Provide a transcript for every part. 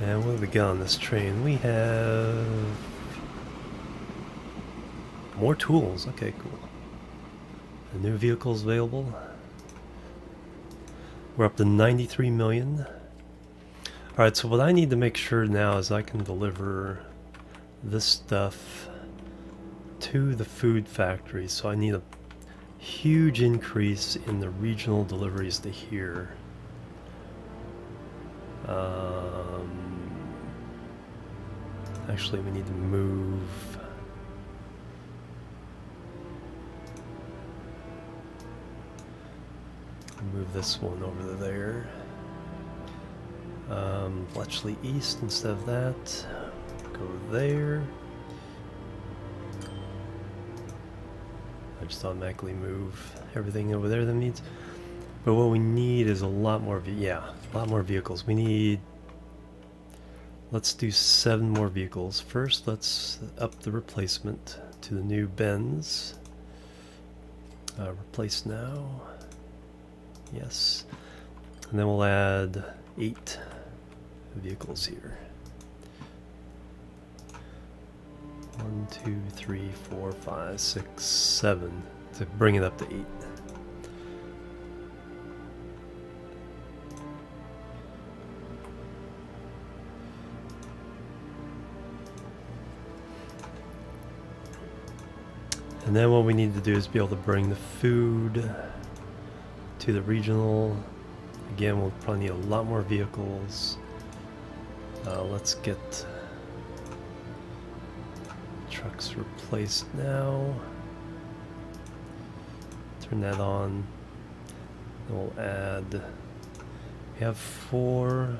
And what have we got on this train? We have more tools. Okay, cool. The new vehicles available. We're up to 93 million. Alright, so what I need to make sure now is I can deliver this stuff to the food factory. So I need a huge increase in the regional deliveries to here. Actually, we need to move this one over there. Bletchley East instead of that. Go there. I just automatically move everything over there that needs. But what we need is a lot more, a lot more vehicles. We need, let's do 7 more vehicles. First, let's up the replacement to the new Benz. Replace now. Yes. And then we'll add 8 vehicles here. 1, 2, 3, 4, 5, 6, 7 to bring it up to 8. And then what we need to do is be able to bring the food to the regional. Again, we'll probably need a lot more vehicles. Let's get trucks replaced now. Turn that on. Then we'll add, we have 4.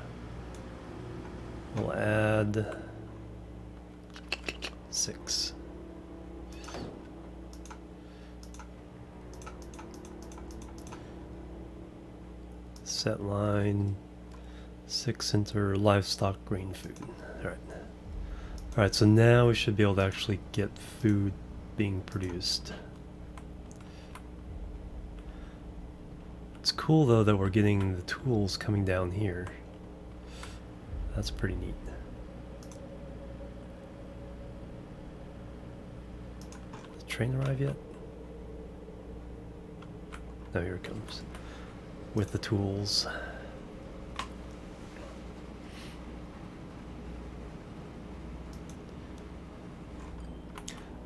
We'll add 6. Set line 6 enter livestock grain food. Alright, so now we should be able to actually get food being produced. It's cool though that we're getting the tools coming down here. That's pretty neat. Did the train arrive yet? No, here it comes. With the tools.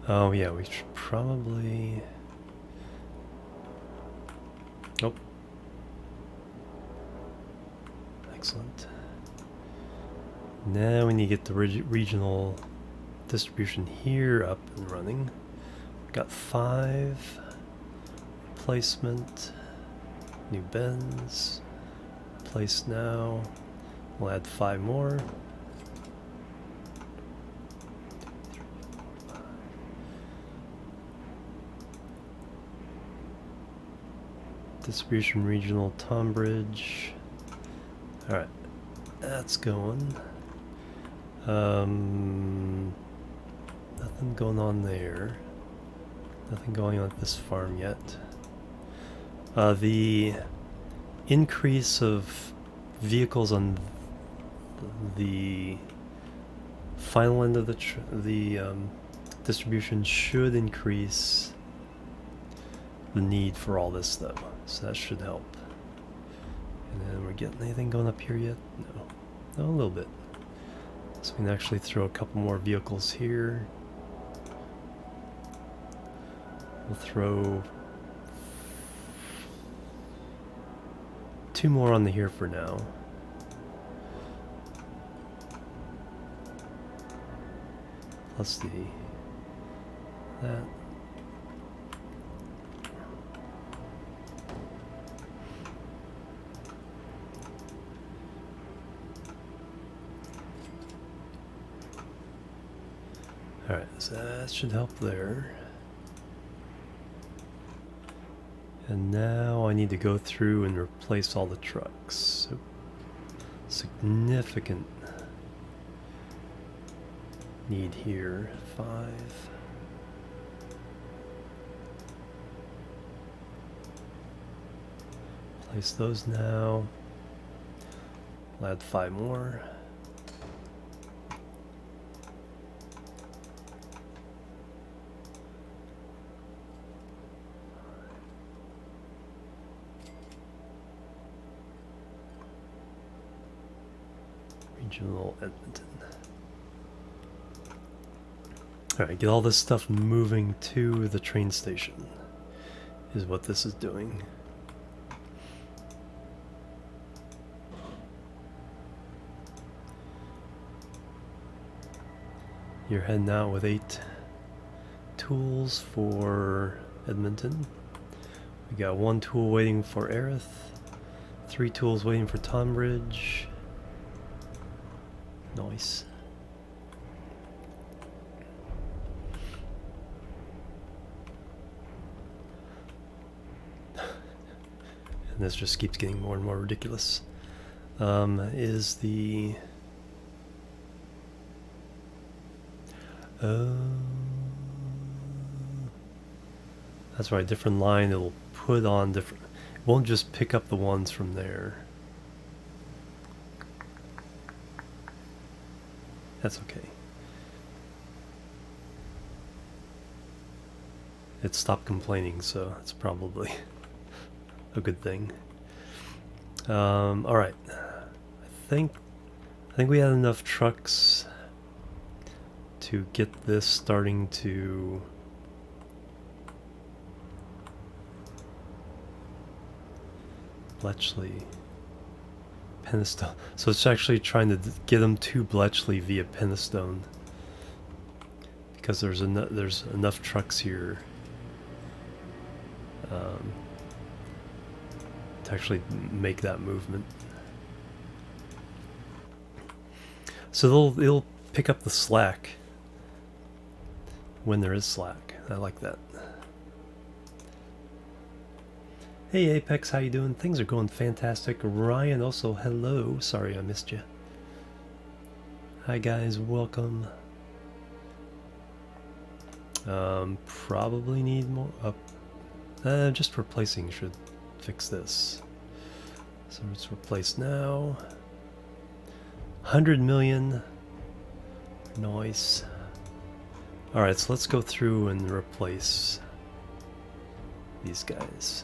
Oh yeah, we should probably... Oh. Excellent. Now we need to get the regional distribution here up and running. We've got 5. Replacement. New Benz. Place now. We'll add 5 more. Distribution regional Tonbridge. Alright, that's going. Nothing going on there. Nothing going on at this farm yet. The increase of vehicles on the final end of the distribution should increase the need for all this though, so that should help. And then we're getting anything going up here yet? No, a little bit. So we can actually throw a couple more vehicles here. We'll throw 2 more on the here for now. Plus that. Alright, so that should help there. And now I need to go through and replace all the trucks. So significant need here. 5. Place those now. I'll add 5 more. Regional Edmonton. Alright, get all this stuff moving to the train station, is what this is doing. You're heading out with 8 tools for Edmonton. We got 1 tool waiting for Aerith, 3 tools waiting for Tonbridge. Nice. And this just keeps getting more and more ridiculous. Is the... that's right, different line it'll put on different... It won't just pick up the ones from there. That's okay. It stopped complaining, so it's probably a good thing. Alright. I think we had enough trucks to get this starting to Bletchley, Penistone. So it's actually trying to get them to Bletchley via Penistone, because there's enough trucks here to actually make that movement. So they'll pick up the slack when there is slack. I like that. Hey Apex, how you doing? Things are going fantastic. Ryan, also hello. Sorry I missed you. Hi guys, welcome. Probably need more. Just replacing should fix this. So let's replace now. 100 million. Nice. Alright, so let's go through and replace these guys.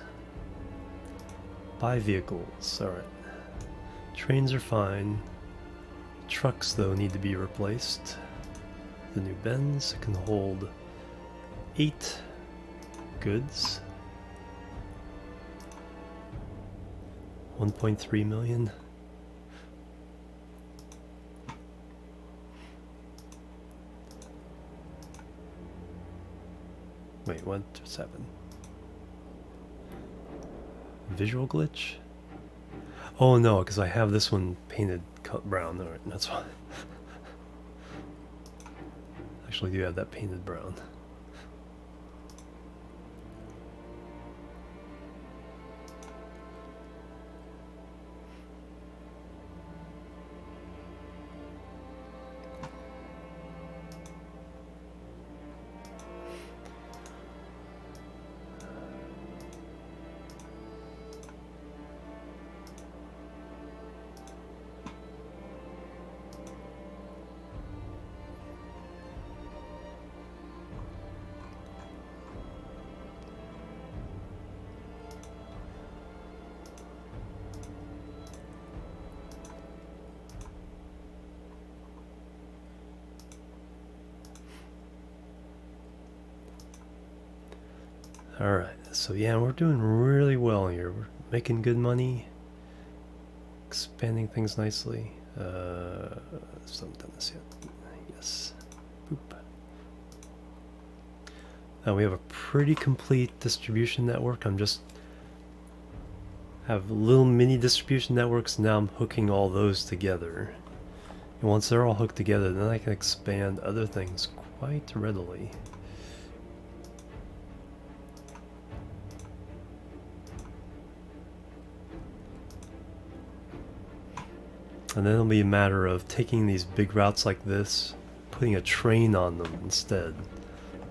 Buy vehicles. Alright. Trains are fine. Trucks, though, need to be replaced. The new Benz can hold 8 goods. 1.3 million. Wait, what just happened? Visual glitch? Oh no, because I have this one painted brown. Alright, that's why. Actually do have that painted brown. Alright, so yeah, we're doing really well here. We're making good money. Expanding things nicely. Still haven't done this yet. Yes. Boop. Now we have a pretty complete distribution network. I'm just have little mini distribution networks. Now I'm hooking all those together. And once they're all hooked together, then I can expand other things quite readily. And then it'll be a matter of taking these big routes like this, putting a train on them instead,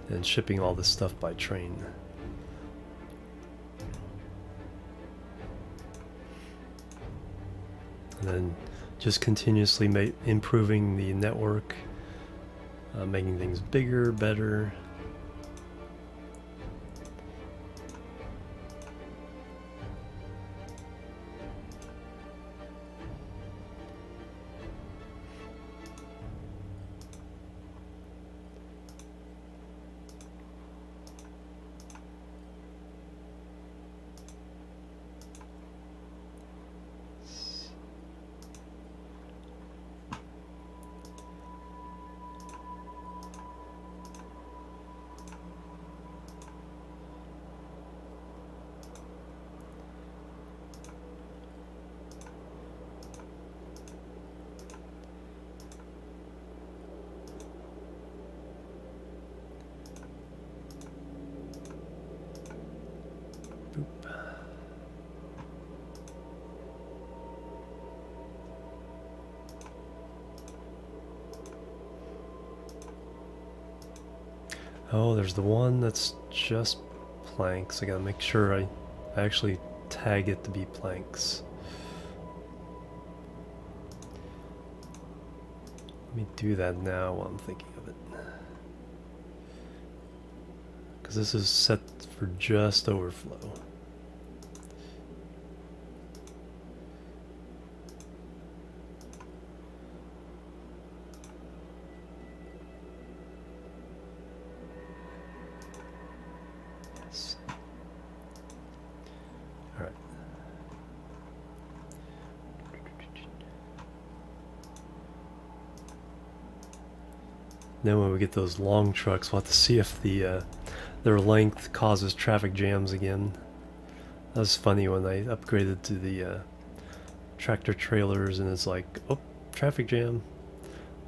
and shipping all this stuff by train. And then just continuously improving the network, making things bigger, better. Oh, there's the one that's just planks. I gotta make sure I actually tag it to be planks. Let me do that now while I'm thinking of it. Because this is set for just overflow. Yes. All right. Then when we get those long trucks, we'll have to see if their length causes traffic jams again. That was funny when I upgraded to the tractor trailers, and it's like, oh, traffic jam.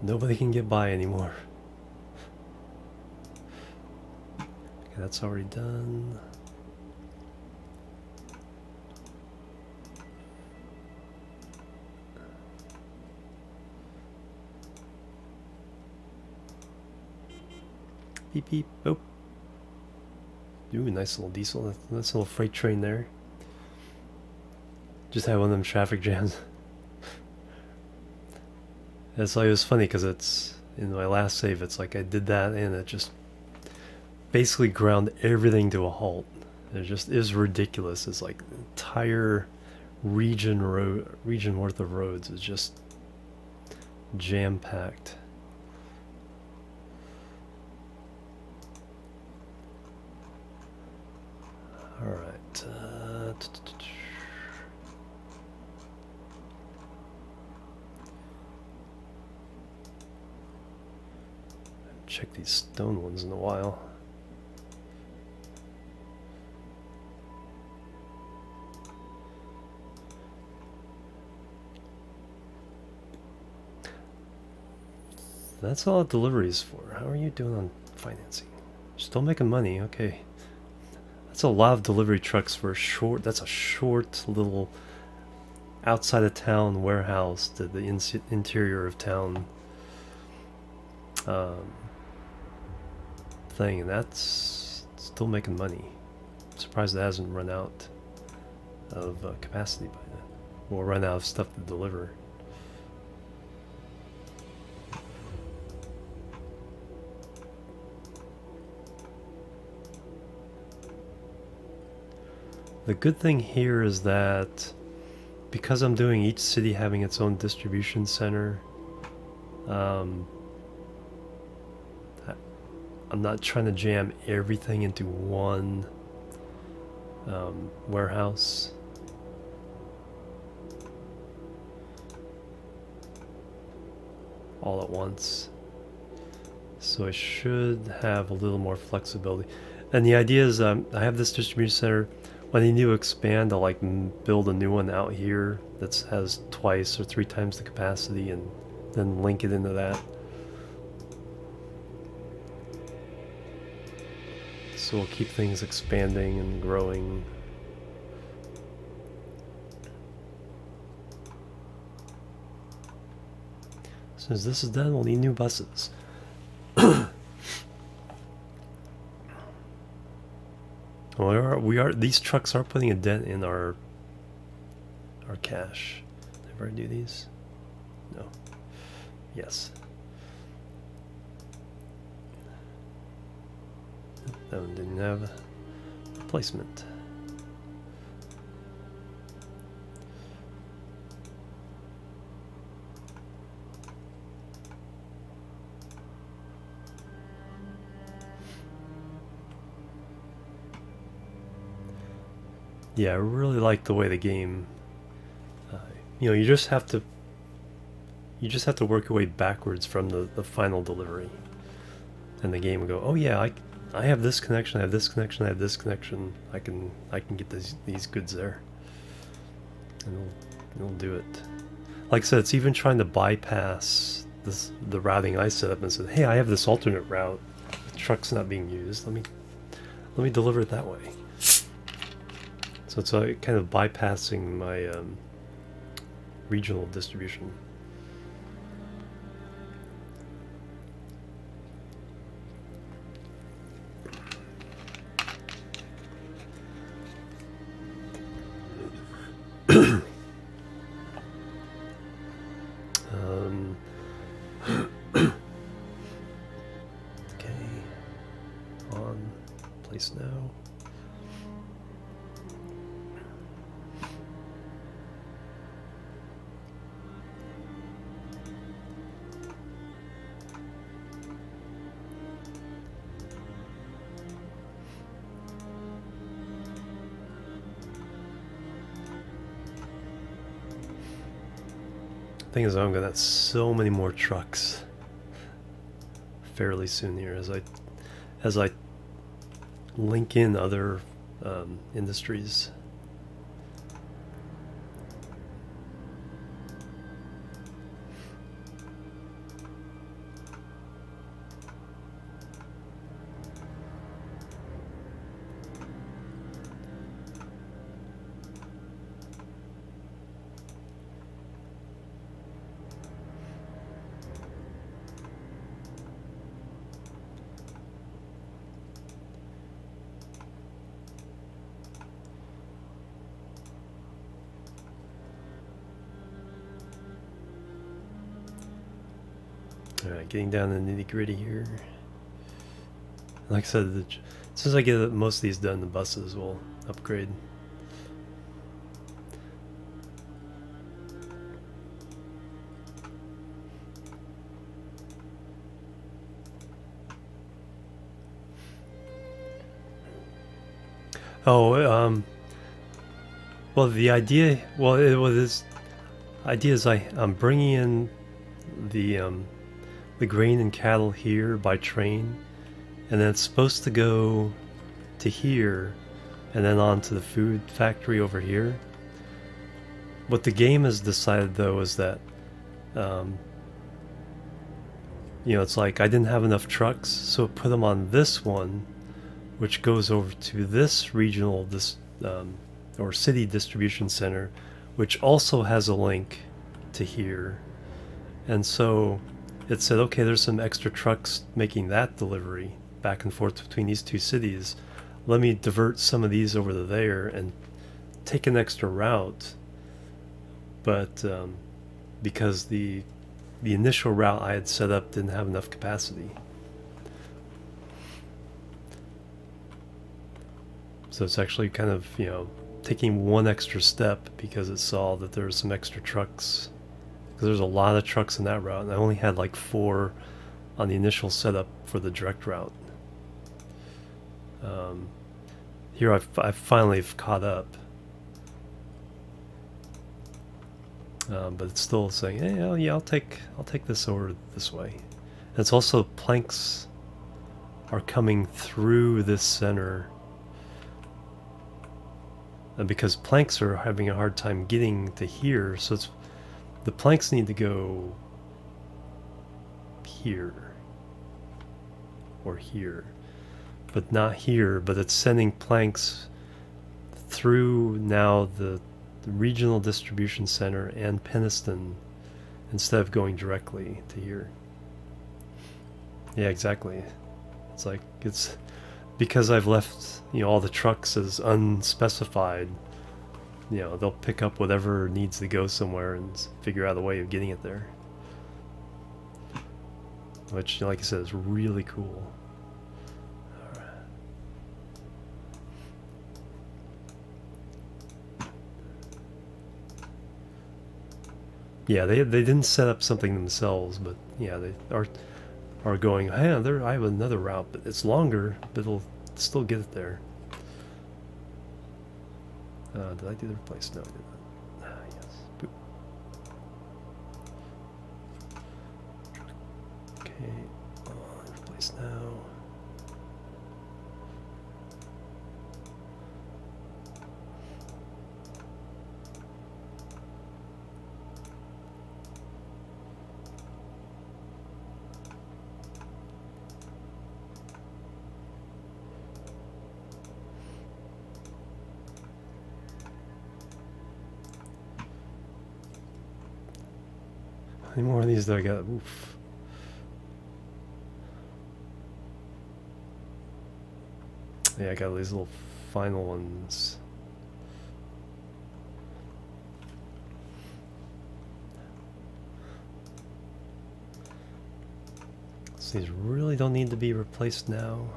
Nobody can get by anymore. Okay, that's already done. Beep beep. Oh. Ooh, nice little diesel. Nice little freight train there. Just had one of them traffic jams. It's like, it was funny because it's in my last save. It's like I did that and it just basically ground everything to a halt. It just is ridiculous. It's like the entire region worth of roads is just jam packed. All right. Check these stone ones in a while. That's all deliveries for. How are you doing on financing? Still making money, okay. That's a lot of delivery trucks for a short, that's a short little outside of town warehouse to the interior of town thing, and that's still making money. I'm surprised it hasn't run out of capacity by then. We'll run out of stuff to deliver. The good thing here is that because I'm doing each city having its own distribution center, I'm not trying to jam everything into one warehouse. All at once. So I should have a little more flexibility. And the idea is I have this distribution center. When I need to expand, I'll like build a new one out here that has twice or 3 times the capacity and then link it into that. So we'll keep things expanding and growing. As soon as this is done, we'll need new buses. These trucks are putting a dent in our cash. Did I ever do these? No. Yes. That one didn't have a replacement. Yeah, I really like the way the game. You know, you just have to work your way backwards from the final delivery, and the game will go, oh yeah, I have this connection, I have this connection, I have this connection. I can get these goods there, and it'll do it. Like I said, it's even trying to bypass the routing I set up and said, hey, I have this alternate route. The truck's not being used. Let me deliver it that way. So it's kind of bypassing my regional distribution. replace now. Thing is, I'm gonna have so many more trucks fairly soon here as I link in other industries. Alright, getting down to the nitty gritty here. Like I said, as soon as I get most of these done, the buses will upgrade. Oh, well, the idea, well, it was idea is I'm bringing in the grain and cattle here by train, and then it's supposed to go to here and then on to the food factory over here. What the game has decided though is that you know, it's like I didn't have enough trucks, so put them on this one, which goes over to this regional or city distribution center, which also has a link to here. And so it said, okay, there's some extra trucks making that delivery back and forth between these two cities. Let me divert some of these over to there and take an extra route. But because the initial route I had set up didn't have enough capacity. So it's actually kind of, you know, taking one extra step because it saw that there were some extra trucks. Because there's a lot of trucks in that route, and I only had like 4 on the initial setup for the direct route. Here I've finally caught up. But it's still saying, hey, oh, yeah, I'll take this over this way. And it's also planks are coming through this center. And because planks are having a hard time getting to here, so it's the planks need to go here or here, but not here. But it's sending planks through now the regional distribution center and Peniston instead of going directly to here. Yeah, exactly. It's like it's because I've left, you know, all the trucks as unspecified. You know, they'll pick up whatever needs to go somewhere and figure out a way of getting it there. Which, like I said, is really cool. Alright. Yeah, they didn't set up something themselves, but yeah, they are going, hey, I have another route, but it's longer, but it'll still get it there. Did I do the replace? No, I did not. Yes. Boop. Okay. Replace now. How many more of these do I got? Oof. Yeah, I got these little final ones. So these really don't need to be replaced now.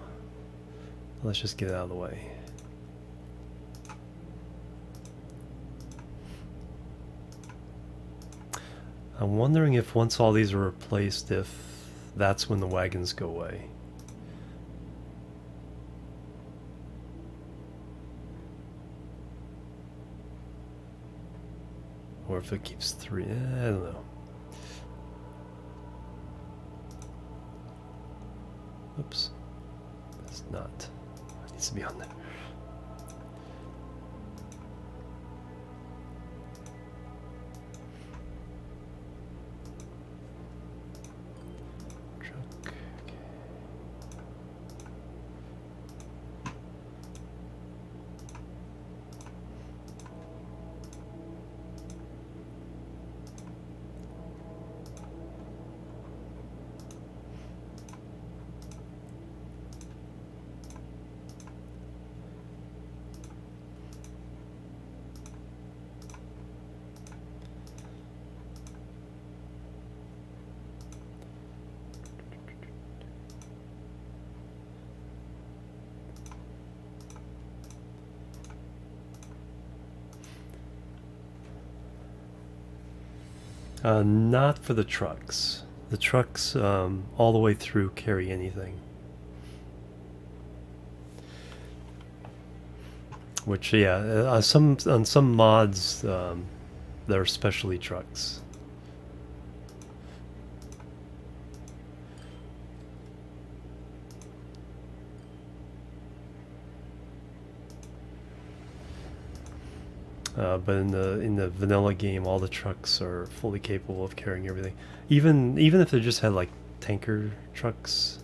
Let's just get it out of the way. I'm wondering if once all these are replaced, if that's when the wagons go away. Or if it keeps 3, I don't know. Oops. It's not. It needs to be on there. Truck. Okay. Not for the trucks. The trucks all the way through carry anything. Which, yeah, on some mods, there are specialty trucks. But in the vanilla game, all the trucks are fully capable of carrying everything. Even if they just had like tanker trucks,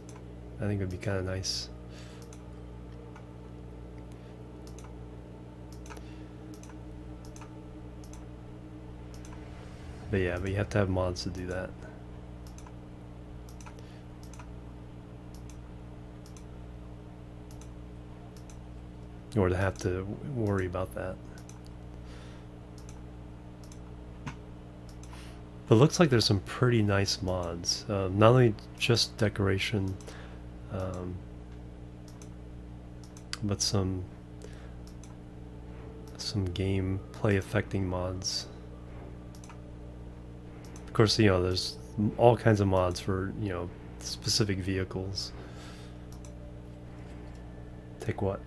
I think it would be kind of nice. But yeah, but you have to have mods to do that. Or to have to worry about that. But it looks like there's some pretty nice mods. Not only just decoration, but some gameplay affecting mods. Of course, you know, there's all kinds of mods for, you know, specific vehicles. Take what?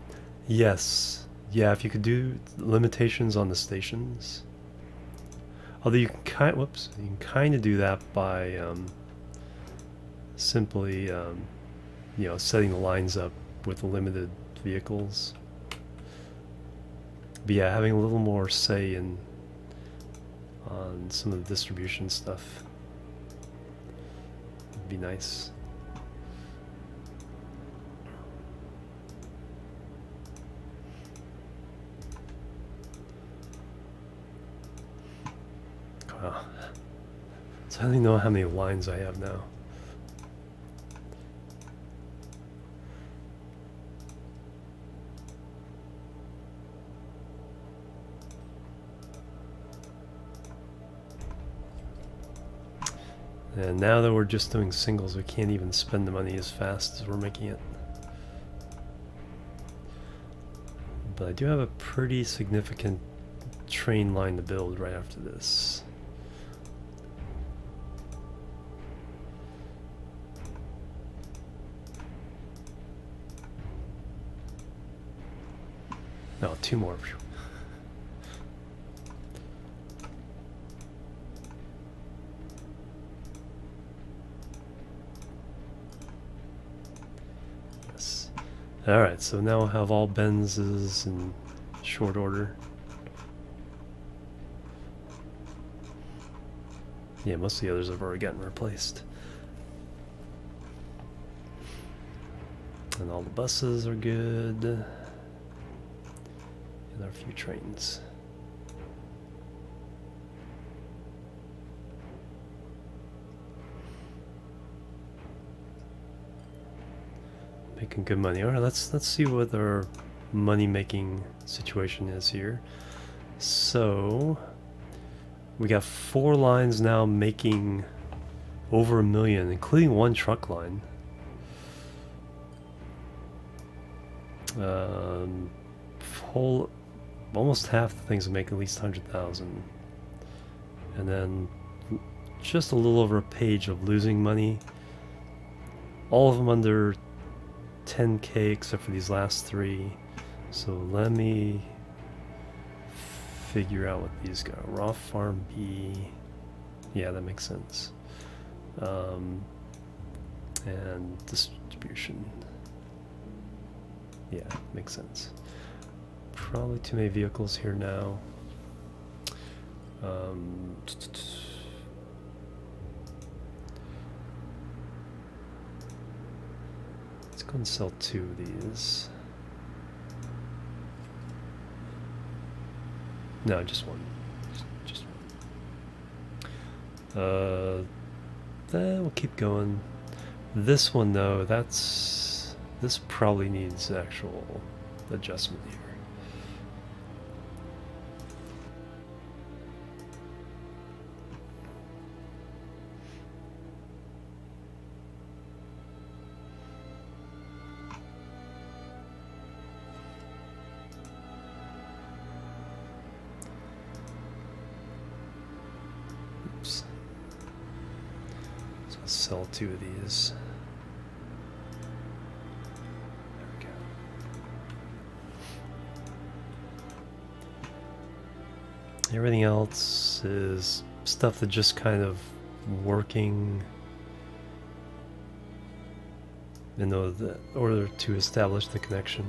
Yes. Yeah, if you could do limitations on the stations. Although you can kind of do that by simply, you know, setting the lines up with limited vehicles. But yeah, having a little more say on some of the distribution stuff would be nice. Wow. So I don't even know how many lines I have now. And now that we're just doing singles, we can't even spend the money as fast as we're making it. But I do have a pretty significant train line to build right after this. No, 2 more. Yes. Alright, so now we'll have all Benzes in short order. Yeah, most of the others have already gotten replaced. And all the buses are good. And our few trains. Making good money. Alright, let's see what our money making situation is here. So we got 4 lines now making over $1 million, including 1 truck line. Um, whole, almost half the things will make at least 100,000. And then just a little over a page of losing money. All of them under 10k except for these last three. So let me figure out what these got. Raw farm B. Yeah, that makes sense. And distribution. Yeah, makes sense. Probably too many vehicles here now. Let's go and sell 2 of these. No, just one. Just one. Then we'll keep going. This one though, this probably needs actual adjustment here. Oops. So I'll sell 2 of these. Everything else is stuff that just kind of working in order to establish the connection.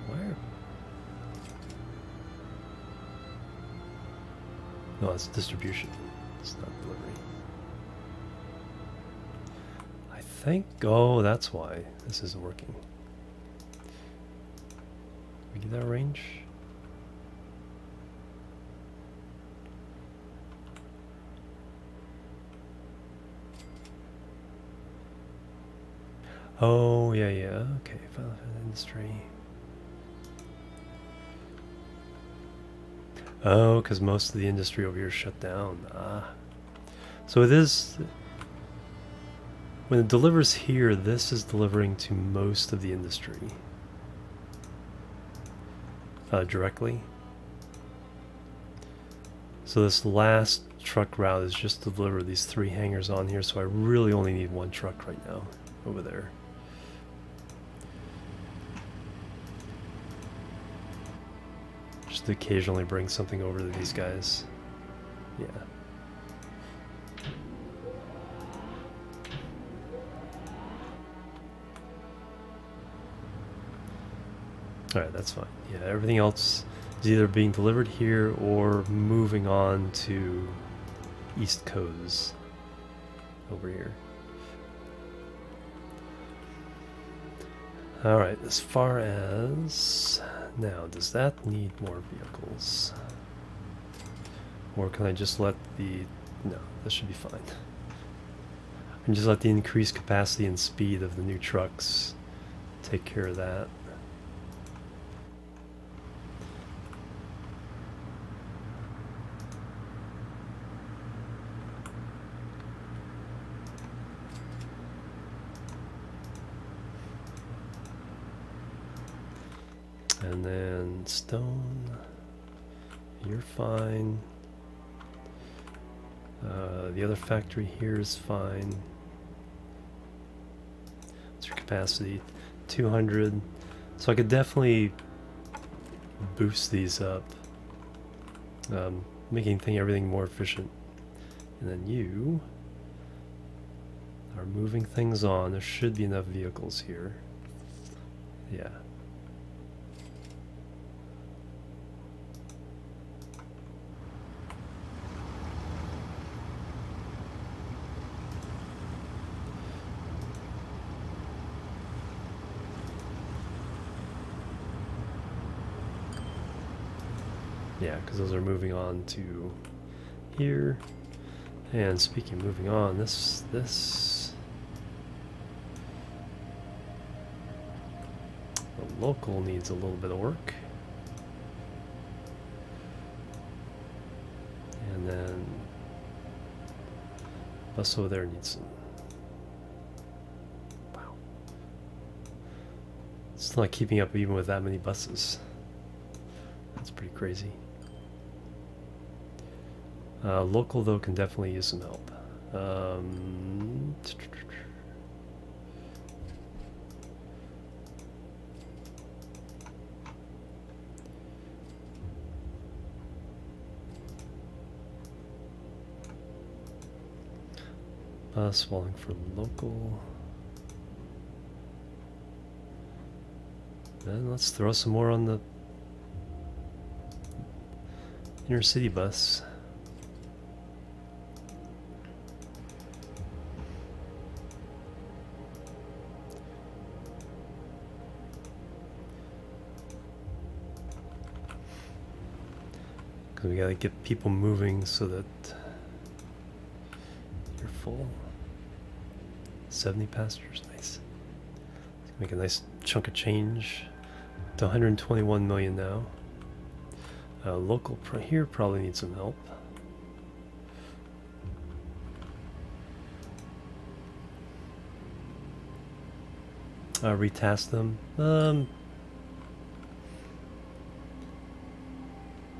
Where? No, it's distribution. It's not delivery. I think. Oh, that's why this isn't working. We get that range? Oh, yeah, okay, final industry. Oh, because most of the industry over here is shut down. So it is, when it delivers here, this is delivering to most of the industry. Directly. So this last truck route is just to deliver these 3 hangars on here, so I really only need 1 truck right now over there. Just to occasionally bring something over to these guys. Yeah. Alright, that's fine. Yeah, everything else is either being delivered here or moving on to East Coast over here. Alright, as far as... Now, does that need more vehicles? Or can I just let the... No, that should be fine. I can just let the increased capacity and speed of the new trucks take care of that. And then stone, you're fine. The other factory here is fine. What's your capacity? 200. So I could definitely boost these up, making everything more efficient. And then you are moving things on. There should be enough vehicles here. Yeah. Yeah, because those are moving on to here. And speaking of moving on, this the local needs a little bit of work. And then bus over there needs some. Wow. It's not keeping up even with that many buses. That's pretty crazy. Local, though, can definitely use some help. Bus falling for local. Then let's throw some more on the inner city bus. Because we gotta get people moving so that you're full. 70 passengers, nice. Make a nice chunk of change to 121 million now. Local here probably needs some help. Retask them.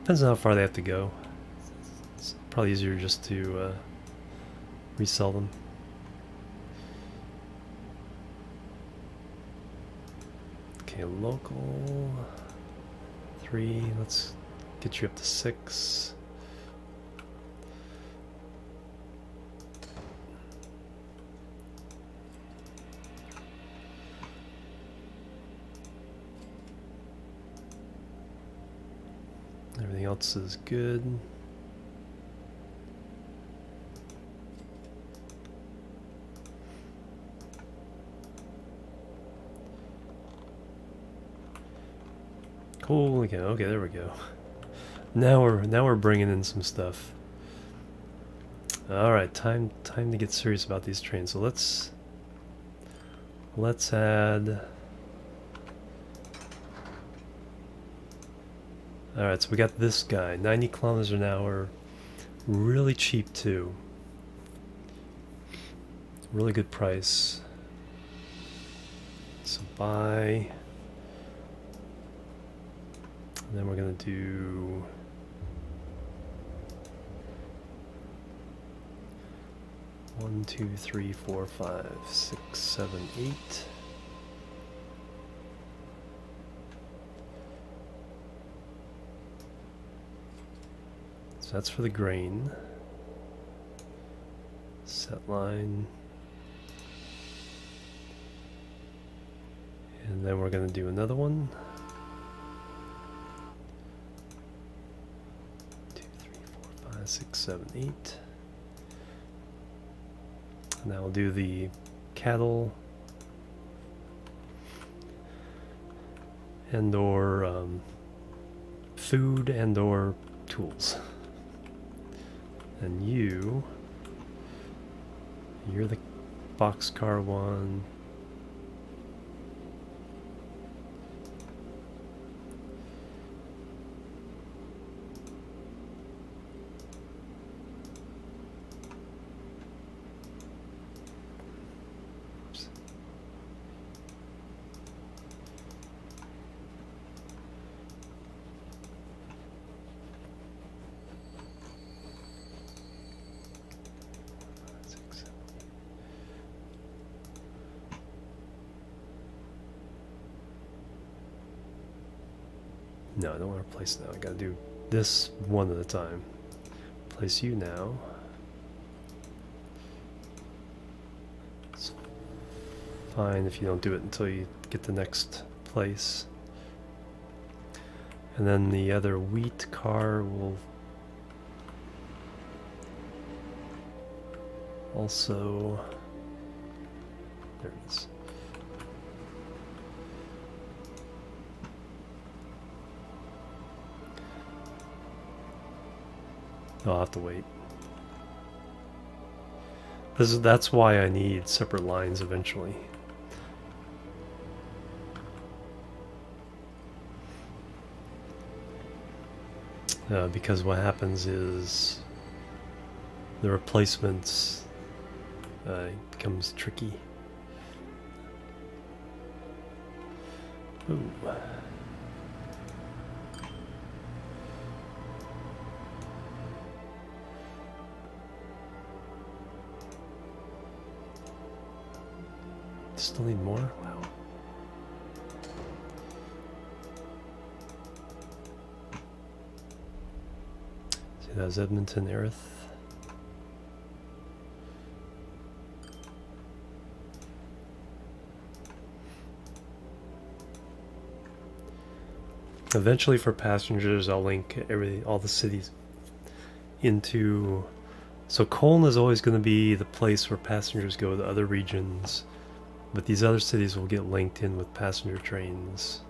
Depends on how far they have to go. It's probably easier just to resell them. Okay, local 3. Let's get you up to 6. Everything else is good. Cool. Okay, there we go. Now we're bringing in some stuff. All right, time to get serious about these trains. So let's add. All right, so we got this guy, 90 kilometers an hour, really cheap too. Really good price. So buy. And then we're gonna do 1, 2, 3, 4, 5, 6, 7, 8. So that's for the grain. Set line. And then we're gonna do another one. 6, 7, 8. And now we'll do the cattle and or food and or tools. And you're the boxcar one. No, I don't want to place now. I gotta do this one at a time. Place you now. It's fine if you don't do it until you get the next place. And then the other wheat car will also... There it is. I'll have to wait. That's why I need separate lines eventually. Because what happens is the replacements becomes tricky. Ooh. Still need more? Wow. See, that's Edmonton, Erith. Eventually, for passengers, I'll link all the cities into. So Cologne is always going to be the place where passengers go to other regions, but these other cities will get linked in with passenger trains.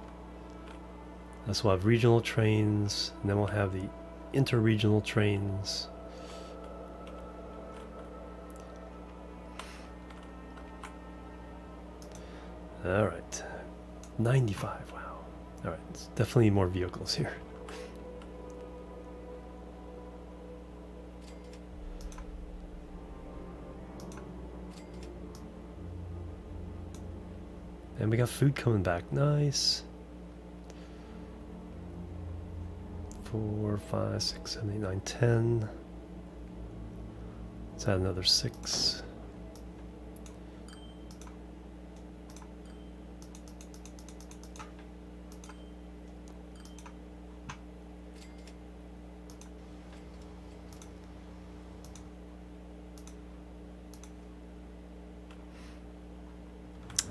So we'll have regional trains, and then we'll have the inter-regional trains. All right, 95. Wow. All right, it's definitely more vehicles here. And we got food coming back. Nice. 4, 5, 6, 7, 8, 9, 10. Let's add another 6.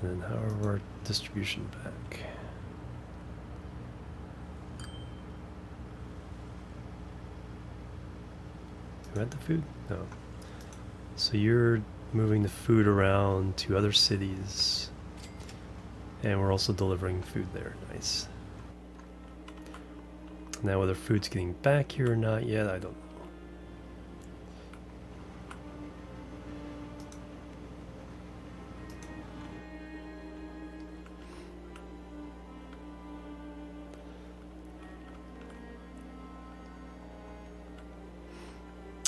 And then how are our distribution back? You had the food? No. So you're moving the food around to other cities. And we're also delivering food there. Nice. Now whether food's getting back here or not yet, I don't know.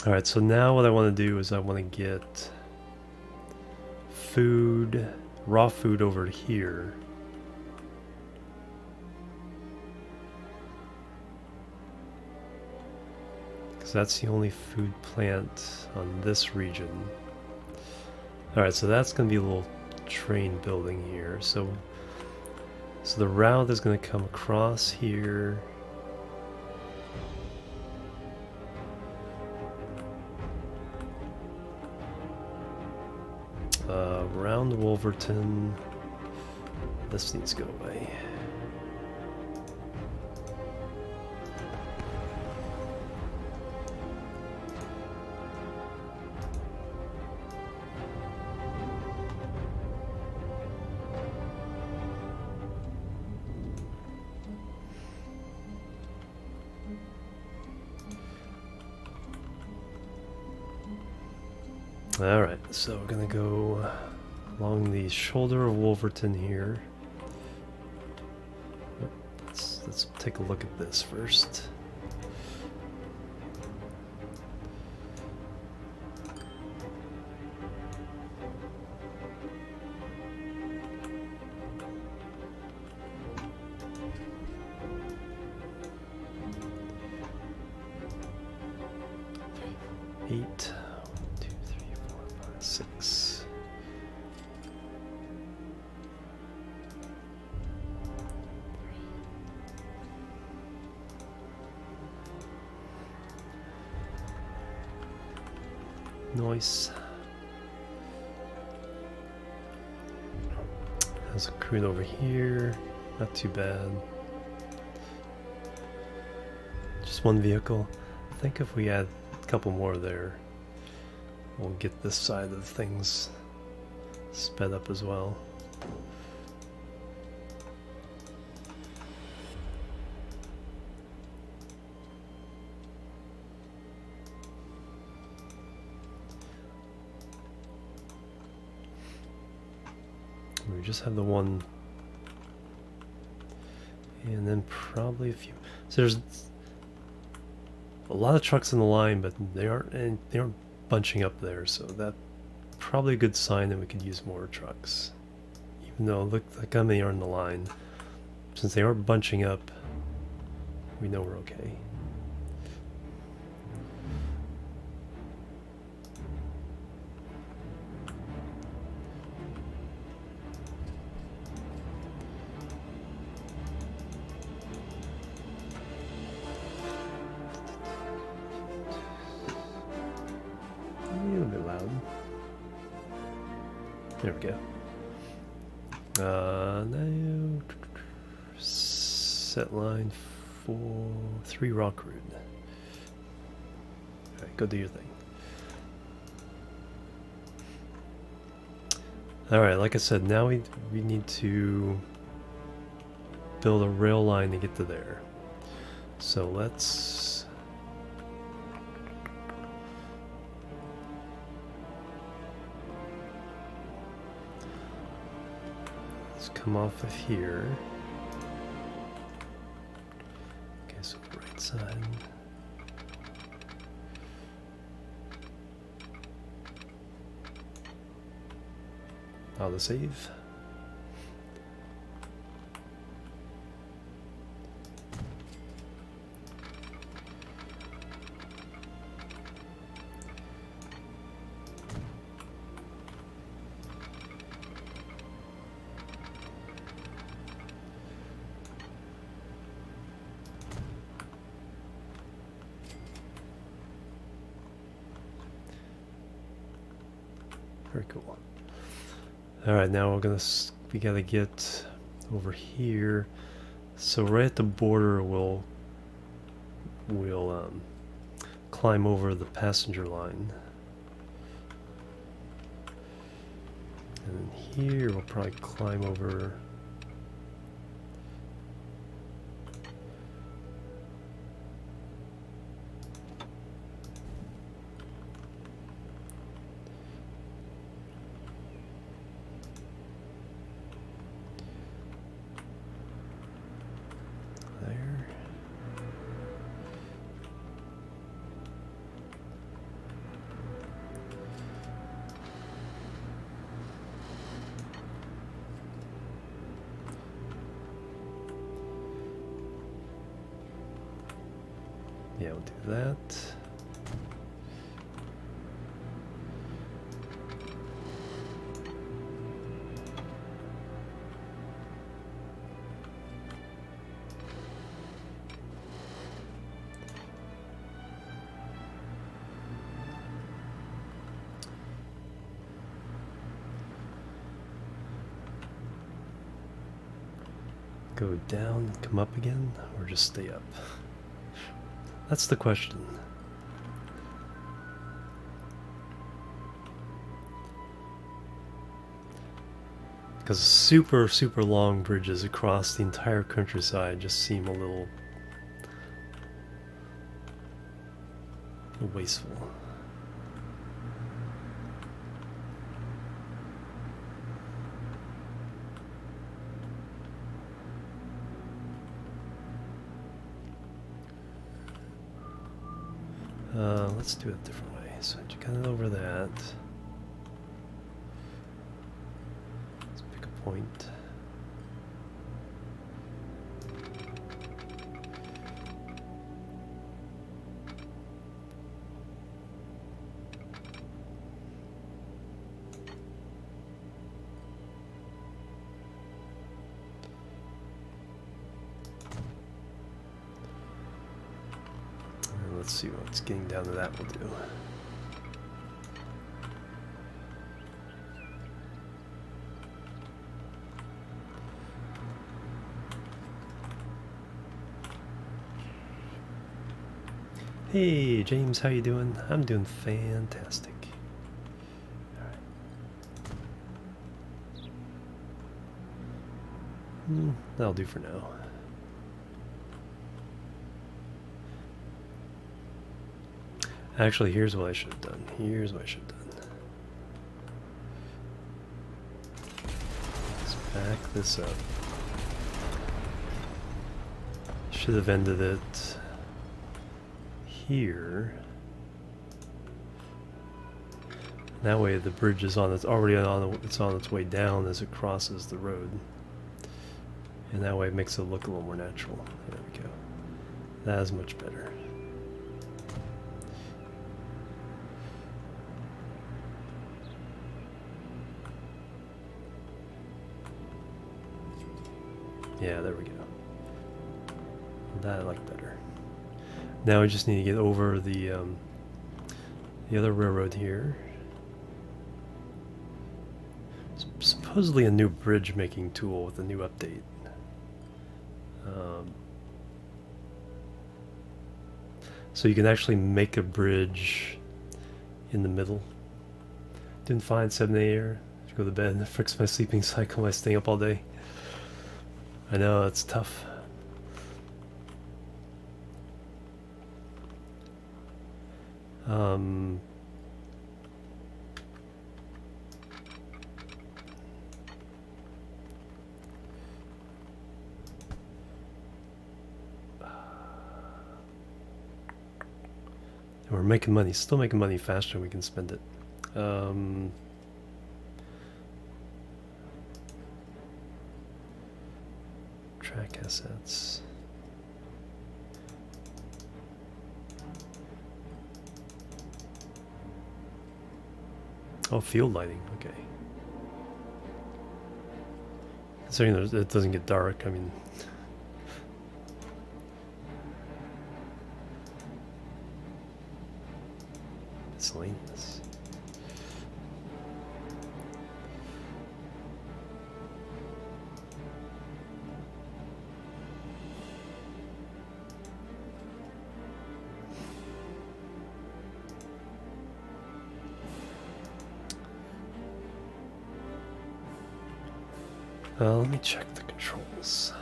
Alright, so now what I want to do is I want to get food, raw food over here. Because that's the only food plant on this region. Alright, so that's going to be a little train building here. So the route is going to come across here. Around Wolverton. This needs to go away. Alright, so we're gonna go along the shoulder of Wolverton here. Let's take a look at this first. Eight. 1, 2, 3, 4, 5, 6. Nice. There's a crude over here. Not too bad. Just one vehicle. I think if we add a couple more there, we'll get this side of things sped up as well. We just have the one, and then probably a few. So there's a lot of trucks in the line, but they aren't bunching up there. So that's probably a good sign that we could use more trucks, even though look like how many are in the line. since they aren't bunching up, we know we're okay. A little bit loud. There we go. Now set line for 3 rock root. Alright, go do your thing. Alright, like I said, now we need to build a rail line to get to there. So let's come off of here. Okay, so the right side. Auto save. Very cool. All right, now we gotta get over here. So right at the border, we'll climb over the passenger line, and then here we'll probably climb over. Yeah, we'll do that. Go down, come up again, or just stay up? That's the question. Because super long bridges across the entire countryside just seem a little wasteful. Let's do it a different way. So you got it over that. Let's pick a point. Let's see what's getting down to that will do. Hey James, how you doing? I'm doing fantastic. Alright. That'll do for now. Actually, here's what I should have done. Here's what I should have done. Let's back this up. Should have ended it here. That way the bridge is on its way down as it crosses the road. And that way it makes it look a little more natural. There we go. That is much better. Yeah, there we go. That I like better. Now we just need to get over the other railroad here. Supposedly a new bridge making tool with a new update. So you can actually make a bridge in the middle. Didn't find 7 a.m. to go to bed. Fix my sleeping cycle by staying up all day. I know, it's tough. We're making money, still making money faster than we can spend it. Track assets. Oh, field lighting, okay. Considering it doesn't get dark, I mean... Miscellaneous. Let me check the controls.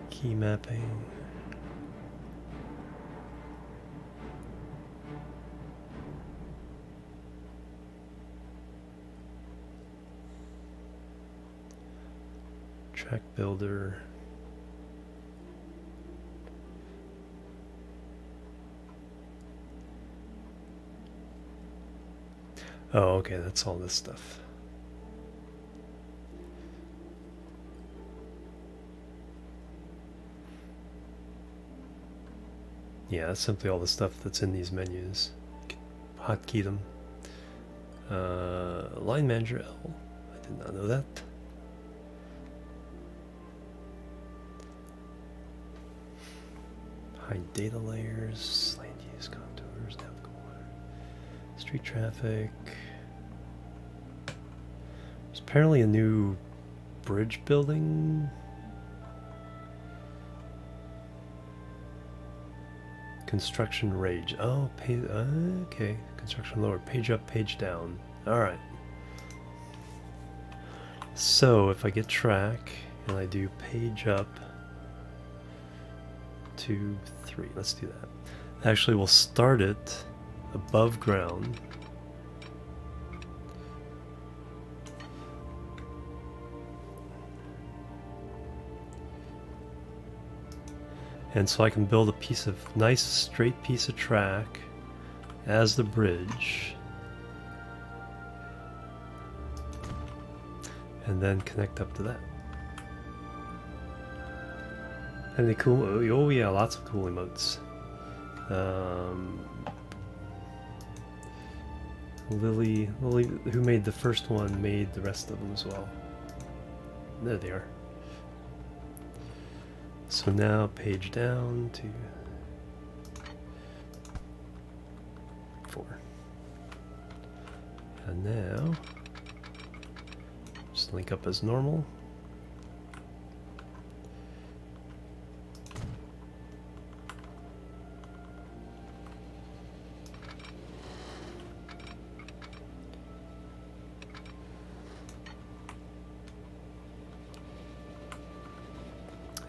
Key mapping. Track builder. Oh, okay, that's all this stuff. Yeah, that's simply all the stuff that's in these menus. Hotkey them. Line manager L. I did not know that. Hide data layers, land use contours, navigable water, street traffic. There's apparently a new bridge building. Construction rage. Oh, okay. Construction lower. Page up, page down. Alright. So, if I get track, and I do page up, 2, 3. Let's do that. Actually, we'll start it above ground. And so I can build a piece of nice straight piece of track as the bridge, and then connect up to that. And the cool, oh yeah, lots of cool emotes. Lily, who made the first one, made the rest of them as well. There they are. So now page down to 4. And now just link up as normal.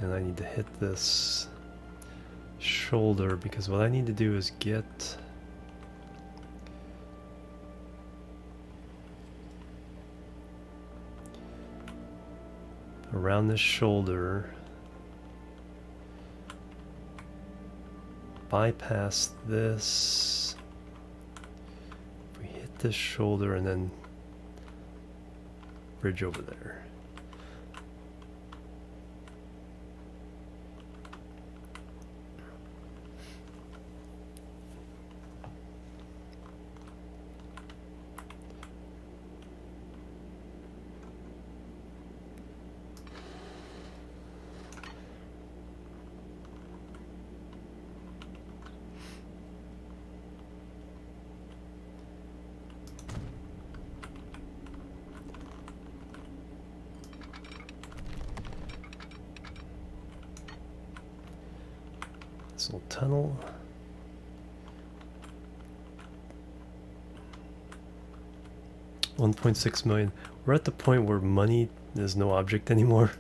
And I need to hit this shoulder because what I need to do is get around this shoulder, bypass this. If we this shoulder and then bridge over there. This little tunnel. $1.6 million. We're at the point where money is no object anymore.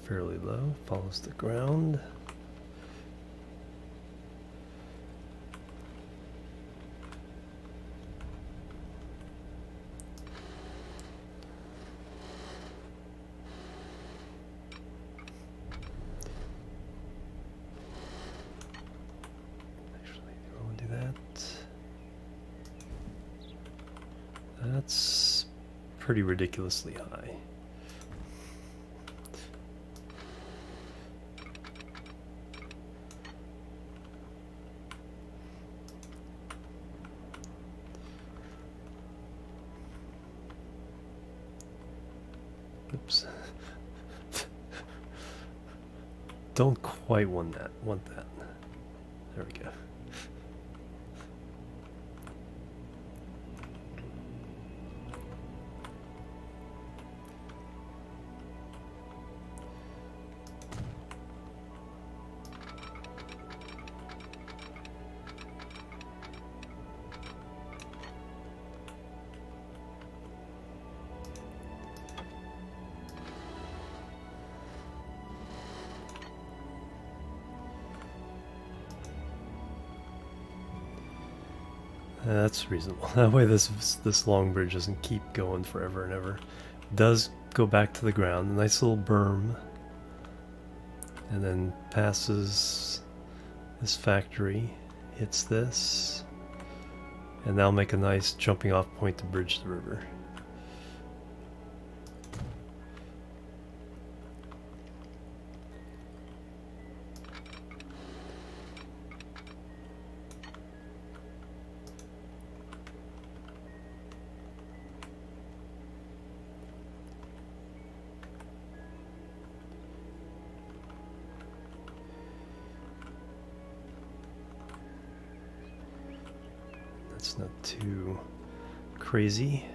Fairly low, follows the ground. Actually, do I want to do that? That's pretty ridiculously high. Oops. Don't quite want that. There we go. That's reasonable. That way this long bridge doesn't keep going forever and ever. It does go back to the ground, a nice little berm, and then passes this factory, hits this, and that'll make a nice jumping off point to bridge the river. That's not too crazy.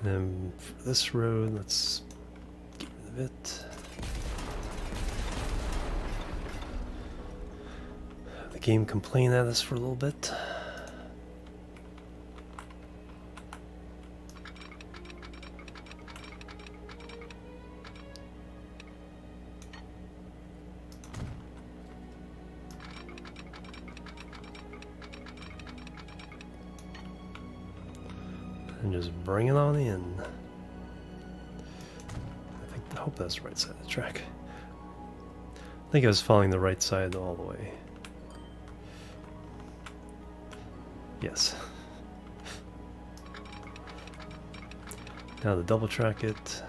And then for this road, let's get rid of it. The game complain at us for a little bit. And just bring it on in. I hope that's the right side of the track. I think I was following the right side all the way. Yes. Now to double track it.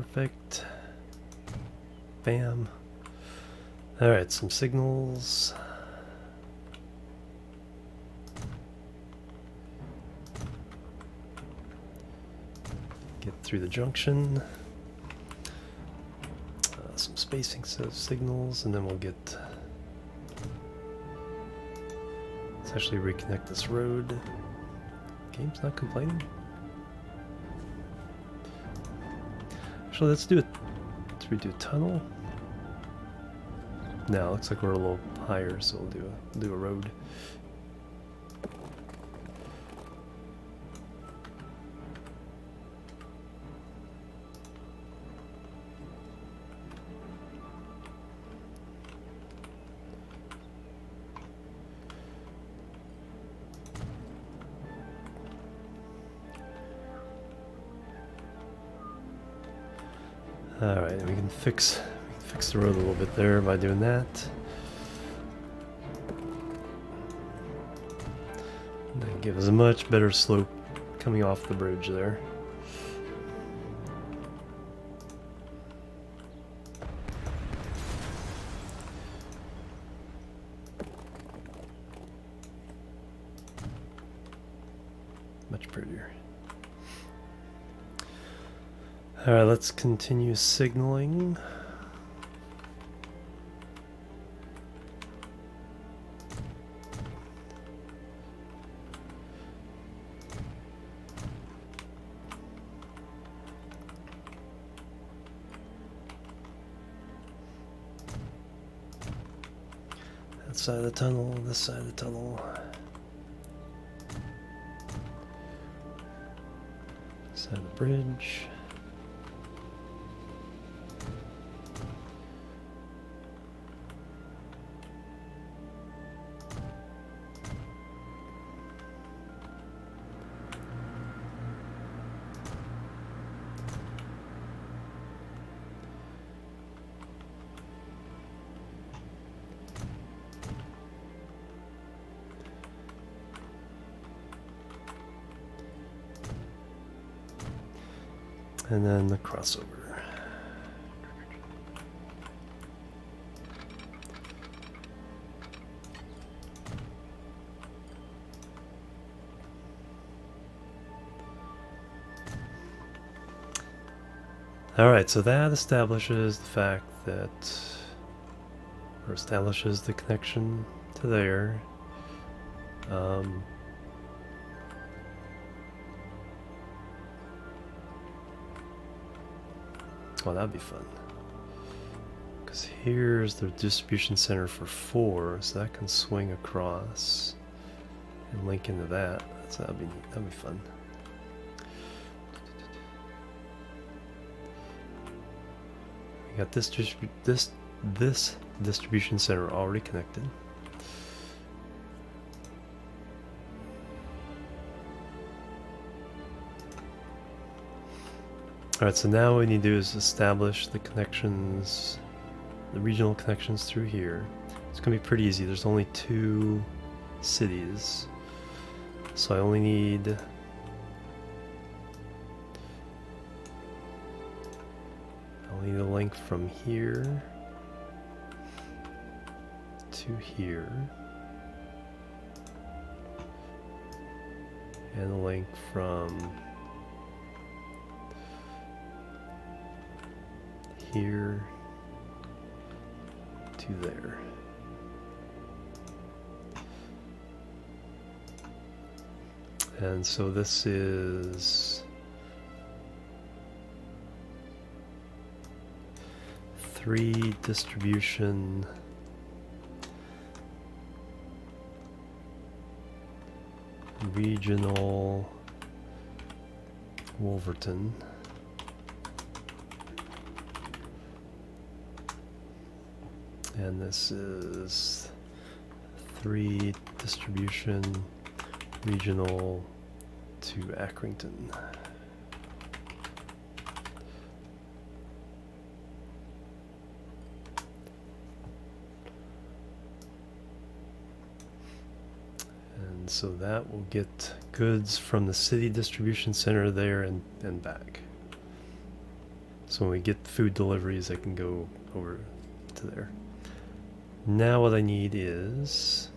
Perfect. Bam. Alright, some signals. Get through the junction. Some spacing signals, and then we'll get... Let's actually reconnect this road. Game's not complaining. Actually, let's do it. Let's redo a tunnel. No, looks like we're a little higher, so we'll do a road. Alright, we can fix the road a little bit there by doing that. And that gives us a much better slope coming off the bridge there. Much prettier. Alright, let's continue signaling. That side of the tunnel, this side of the tunnel. Side of the bridge. And then the crossover. Alright, so that establishes the fact that, or establishes the connection to there. Well, that'd be fun. Because here's the distribution center for 4, so that can swing across and link into that. So that'd be neat. That'd be fun. We got this distribution center already connected. Alright, so now what we need to do is establish the connections, the regional connections through here. It's going to be pretty easy. There's only 2 cities. So I only need a link from here to here. And a link from here to there. And so this is 3 distribution regional Wolverton. And this is 3 distribution regional to Accrington. And so that will get goods from the city distribution center there and back. So So when we get food deliveries, I can go over to there. Now what I need is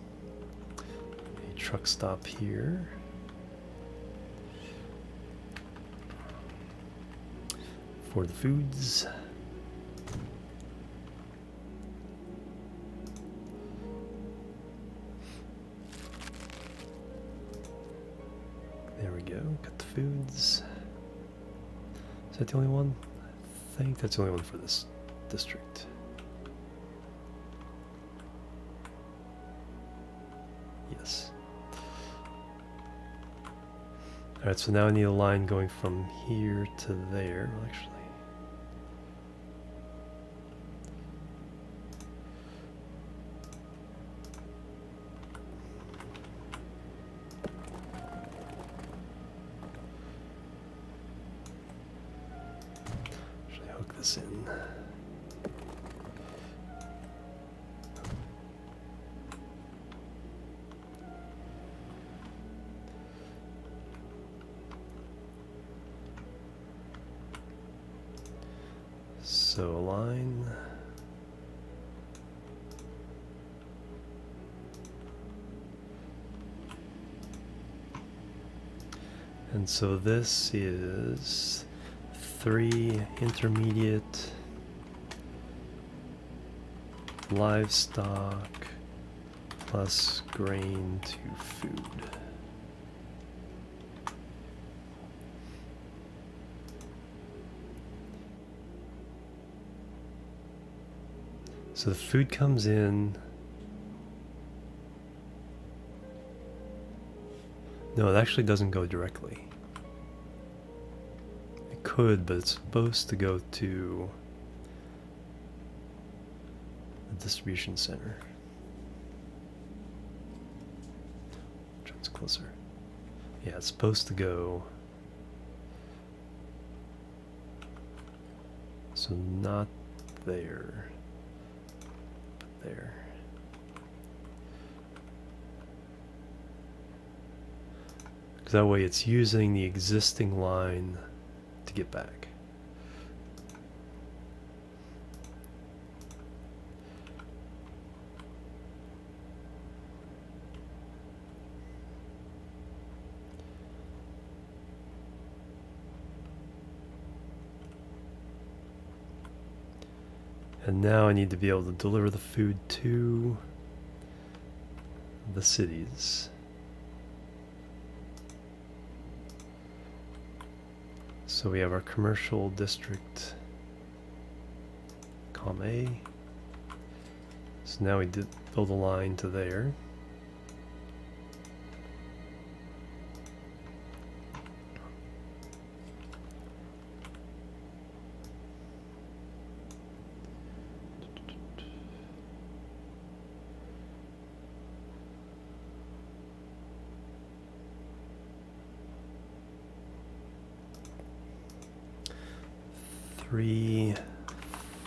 a truck stop here. For the foods. There we go, got the foods. Is that the only one? I think that's the only one for this district. Yes. Alright, so now I need a line going from here to there, actually. Should I hook this in? So a line. And so this is 3 intermediate livestock plus grain to food. So the food comes in. No, it actually doesn't go directly. It could, but it's supposed to go to the distribution center. Which one's closer? Yeah, it's supposed to go. So not there. There. Because that way it's using the existing line to get back. And now I need to be able to deliver the food to the cities. So we have our commercial district, Com A. So now we did build a line to there. Three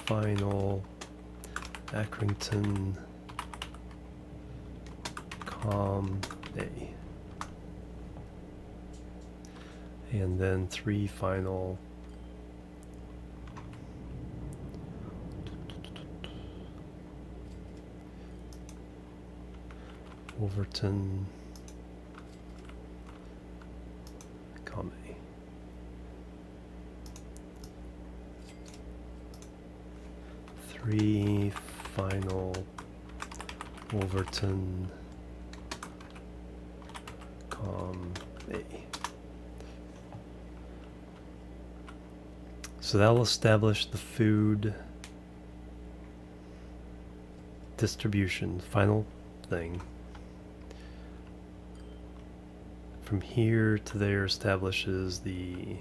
final Accrington Com A. And then 3 final Wolverton Com A. Three final Wolverton Com A. So that'll establish the food distribution, final thing. From here to there establishes the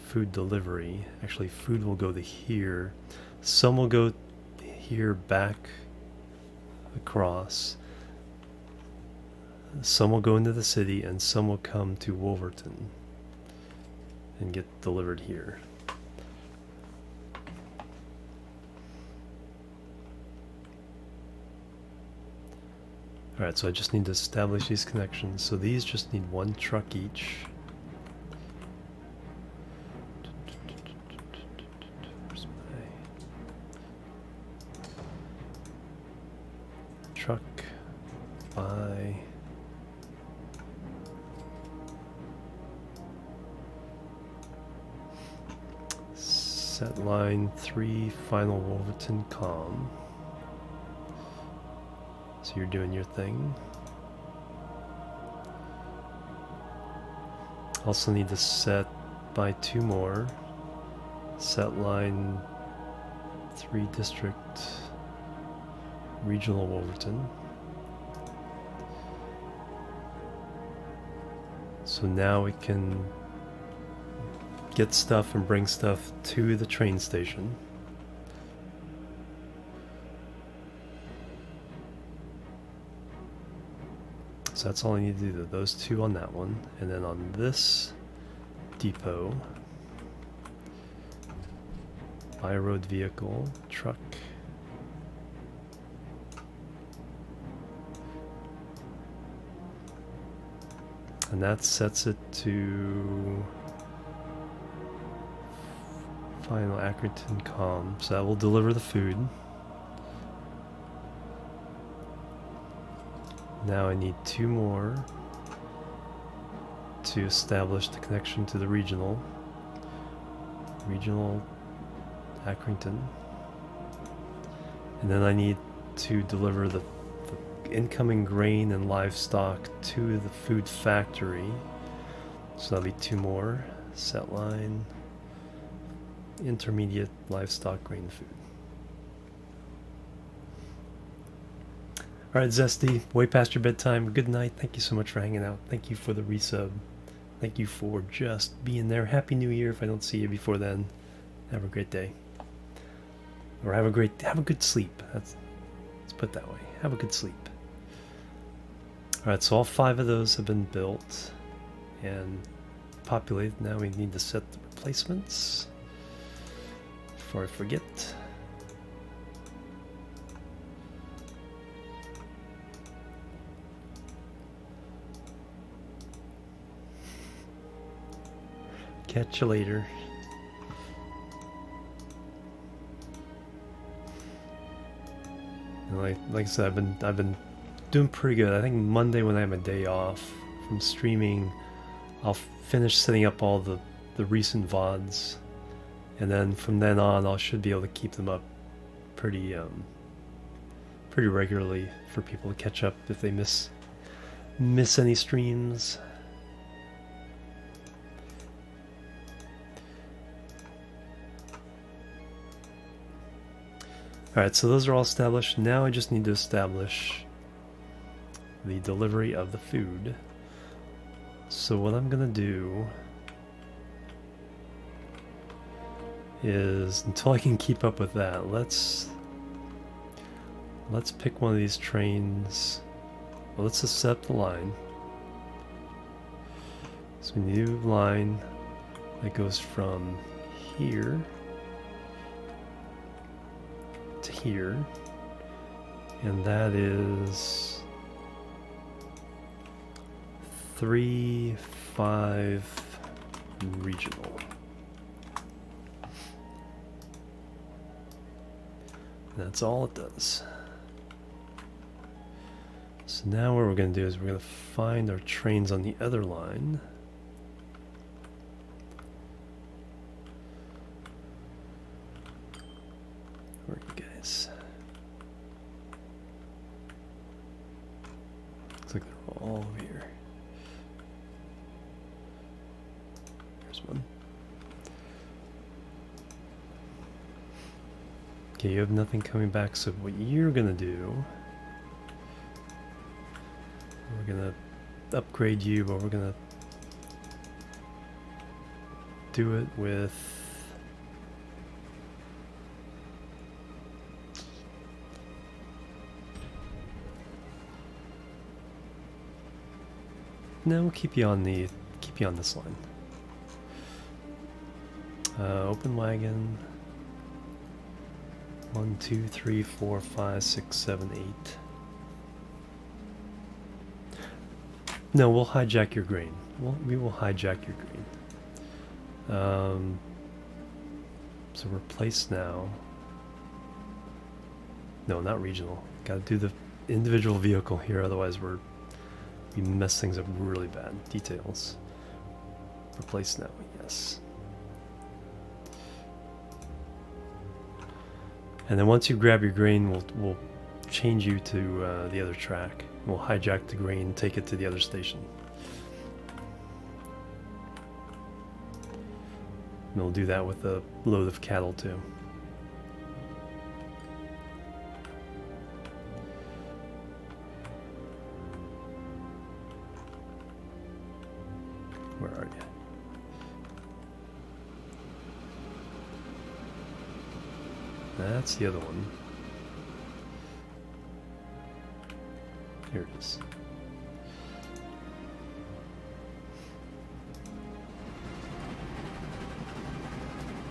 food delivery. Actually, food will go to here. Some will go here back across. Some will go into the city, and some will come to Wolverton and get delivered here. Alright, so I just need to establish these connections. So these just need 1 truck each. by set line 3 final Wolverton com. So you're doing your thing. Also need to set by 2 more. Set line 3 district regional Wolverton. So now we can get stuff and bring stuff to the train station. So that's all I need to do, those 2 on that one. And then on this depot, by road vehicle, truck. And that sets it to final Accrington com. So that will deliver the food. Now I need 2 more to establish the connection to the regional Accrington. And then I need to deliver the incoming grain and livestock to the food factory. So that'll be 2 more. Set line, intermediate livestock, grain, food. Alright, Zesty, way past your bedtime. Good night. Thank you so much for hanging out. Thank you for the resub. Thank you for just being there. Happy New Year if I don't see you before then. Have a great day. Or have a good sleep. Let's put it that way. Have a good sleep. Alright, so all 5 of those have been built and populated. Now we need to set the replacements before I forget. Catch you later. And like I said, I've been doing pretty good. I think Monday, when I have a day off from streaming, I'll finish setting up all the recent VODs, and then from then on I should be able to keep them up pretty regularly for people to catch up if they miss any streams. Alright, so those are all established. Now I just need to establish the delivery of the food. So what I'm gonna do is, until I can keep up with that, let's pick one of these trains. Well, let's just set up the line. So a new line that goes from here to here, and that is 3-5 regional. That's all it does. So now what we're going to do is we're going to find our trains on the other line. Where are you guys? Looks like they're all over here. There's one. Okay, you have nothing coming back, so what you're gonna do, we're gonna upgrade you, but we're gonna do it with no, we'll keep you on this line. Open wagon. 1, 2, 3, 4, 5, 6, 7, 8. No, we'll hijack your grain. We will hijack your grain. So replace now. No, not regional. Gotta do the individual vehicle here, otherwise we mess things up really bad. Details. Replace now, yes. And then once you grab your grain, we'll change you to the other track. We'll hijack the grain, take it to the other station. And we'll do that with a load of cattle too. Where are you? That's the other one. Here it is.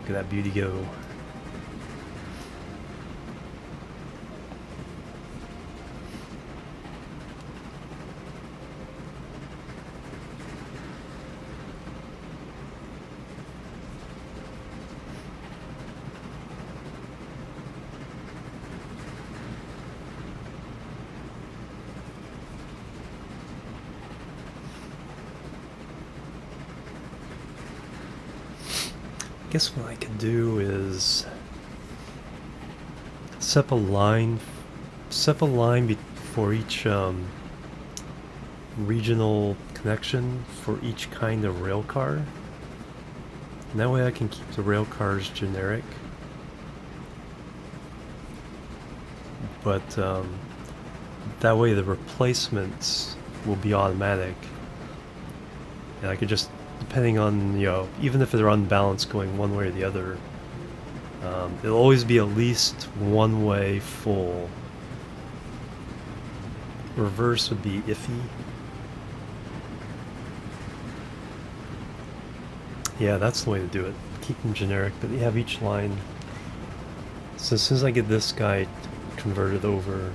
Look at that beauty go. I guess what I could do is set a line for each regional connection for each kind of rail car. And that way I can keep the rail cars generic. But that way the replacements will be automatic. And I could just, depending on, you know, even if they're unbalanced going one way or the other, it'll always be at least one way full. Reverse would be iffy. Yeah, that's the way to do it. Keep them generic, but you have each line. So as soon as I get this guy converted over,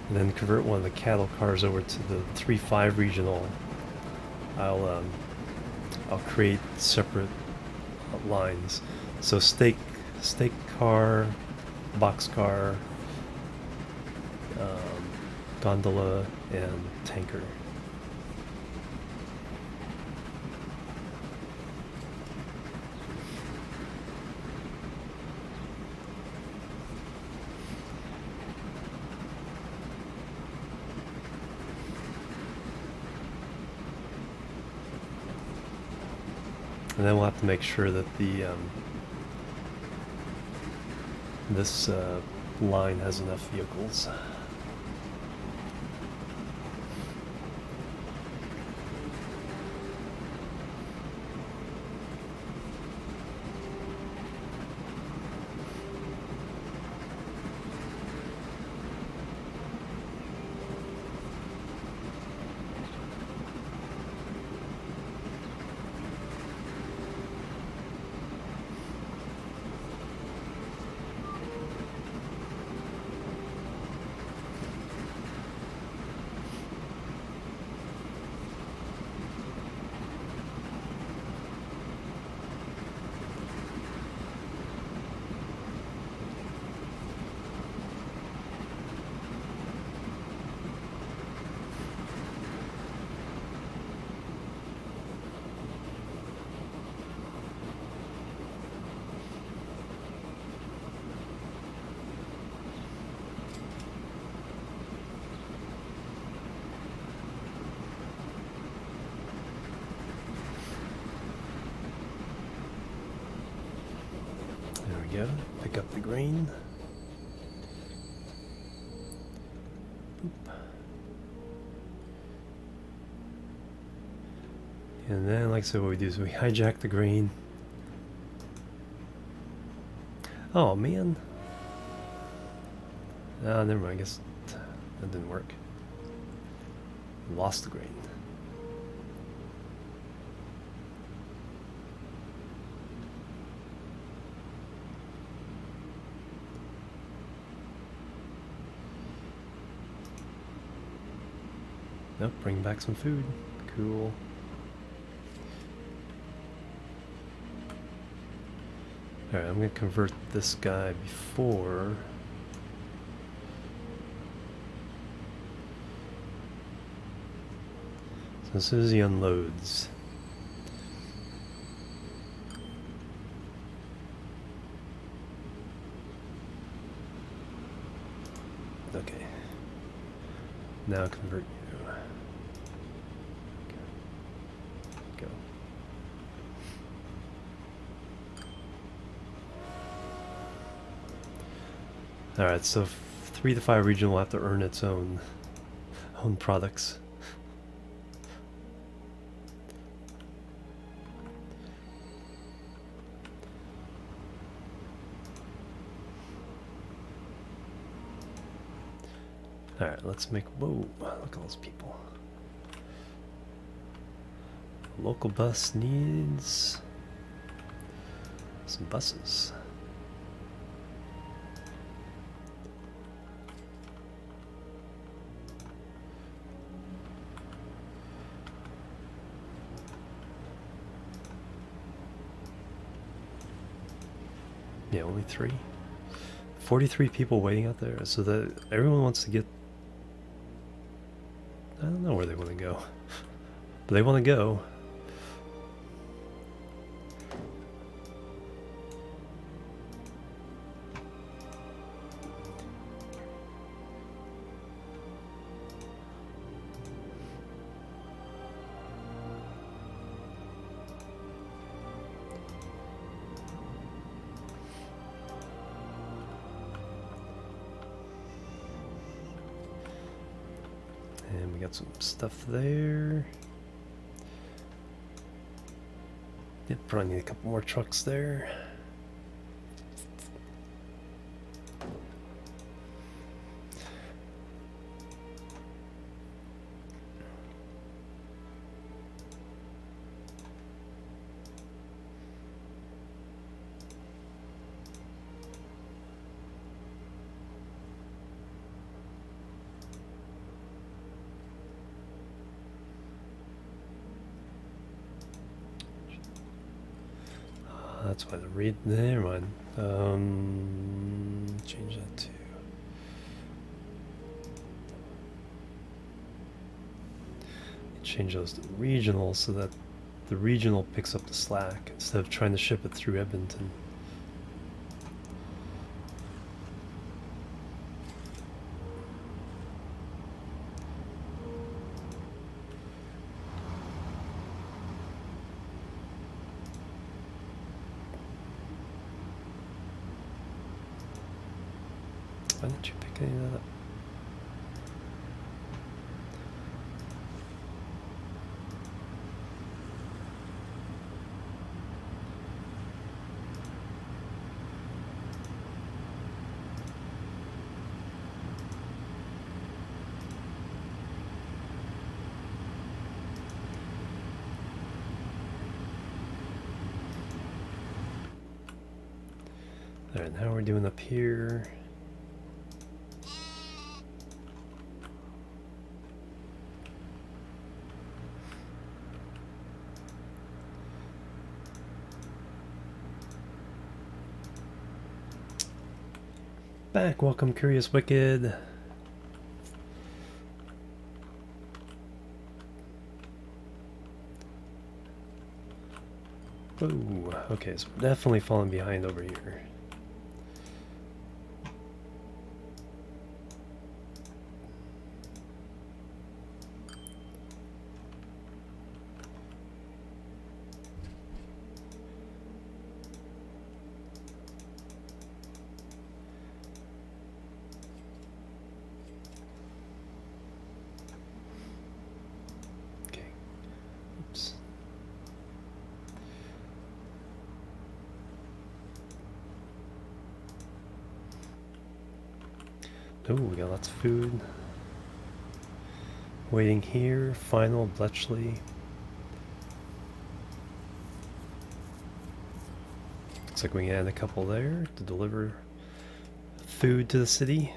and then convert one of the cattle cars over to the 3-5 regional, I'll create separate lines. So steak car, box car, gondola, and tanker. And then we'll have to make sure that the this line has enough vehicles. Go, pick up the grain. Boop. And then, like I said, what we do is we hijack the grain. Oh man. Ah, never mind, I guess that didn't work. Lost the grain. Nope, bring back some food. Cool. Alright, I'm going to convert this guy before As soon as he unloads. Okay. Now convert you. Go. Alright, so 3 to 5 region will have to earn its own products. Alright, let's make... Whoa, look at all those people. Local bus needs some buses. Yeah, only 3. 43 people waiting out there, so that everyone wants to get... I don't know where they want to go. But they want to go. And we got some stuff there. Yep, probably need a couple more trucks there. That's why the read. Never mind. Change that to. Change those to regional so that the regional picks up the slack instead of trying to ship it through Edmonton. Why didn't you pick any of that up? Alright, now we're doing up here. Back, welcome Curious Wicked. Whoa, okay, so we're definitely falling behind over here. Oh, we got lots of food. Waiting here, final Bletchley. Looks like we can add a couple there to deliver food to the city.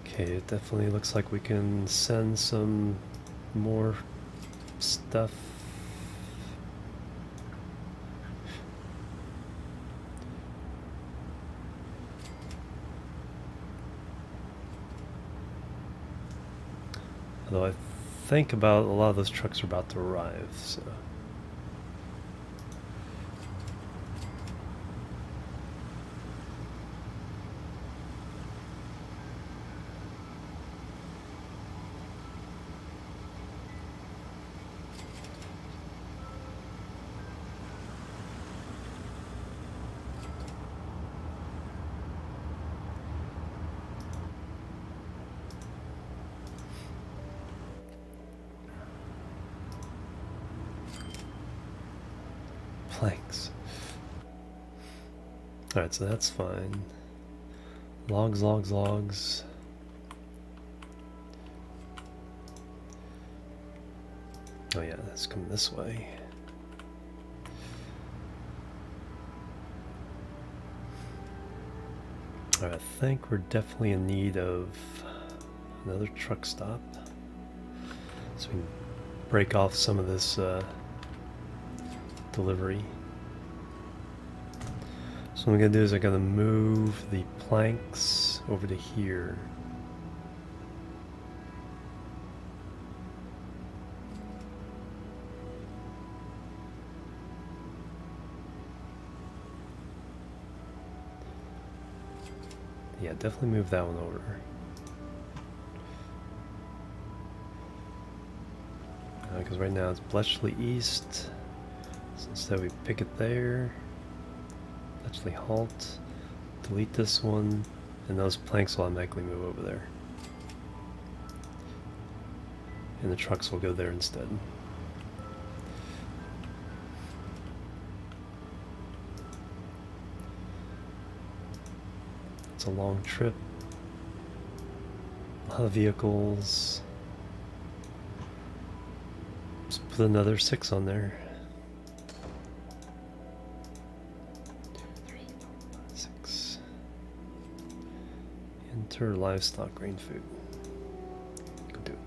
Okay, it definitely looks like we can send some more stuff. Although I think about a lot of those trucks are about to arrive, so. Planks. Alright, so that's fine. Logs, logs, logs. Oh yeah, that's coming this way. Alright, I think we're definitely in need of another truck stop. So we can break off some of this delivery. So what I'm gonna do is I'm gonna move the planks over to here. Yeah, definitely move that one over. Because right now it's Bletchley East. So instead we pick it there. Bletchley Halt. Delete this one. And those planks will automatically move over there. And the trucks will go there instead. It's a long trip. A lot of vehicles. Just put another 6 on there. 2, 3, 4, 5, 6. Enter livestock grain food. Go do it.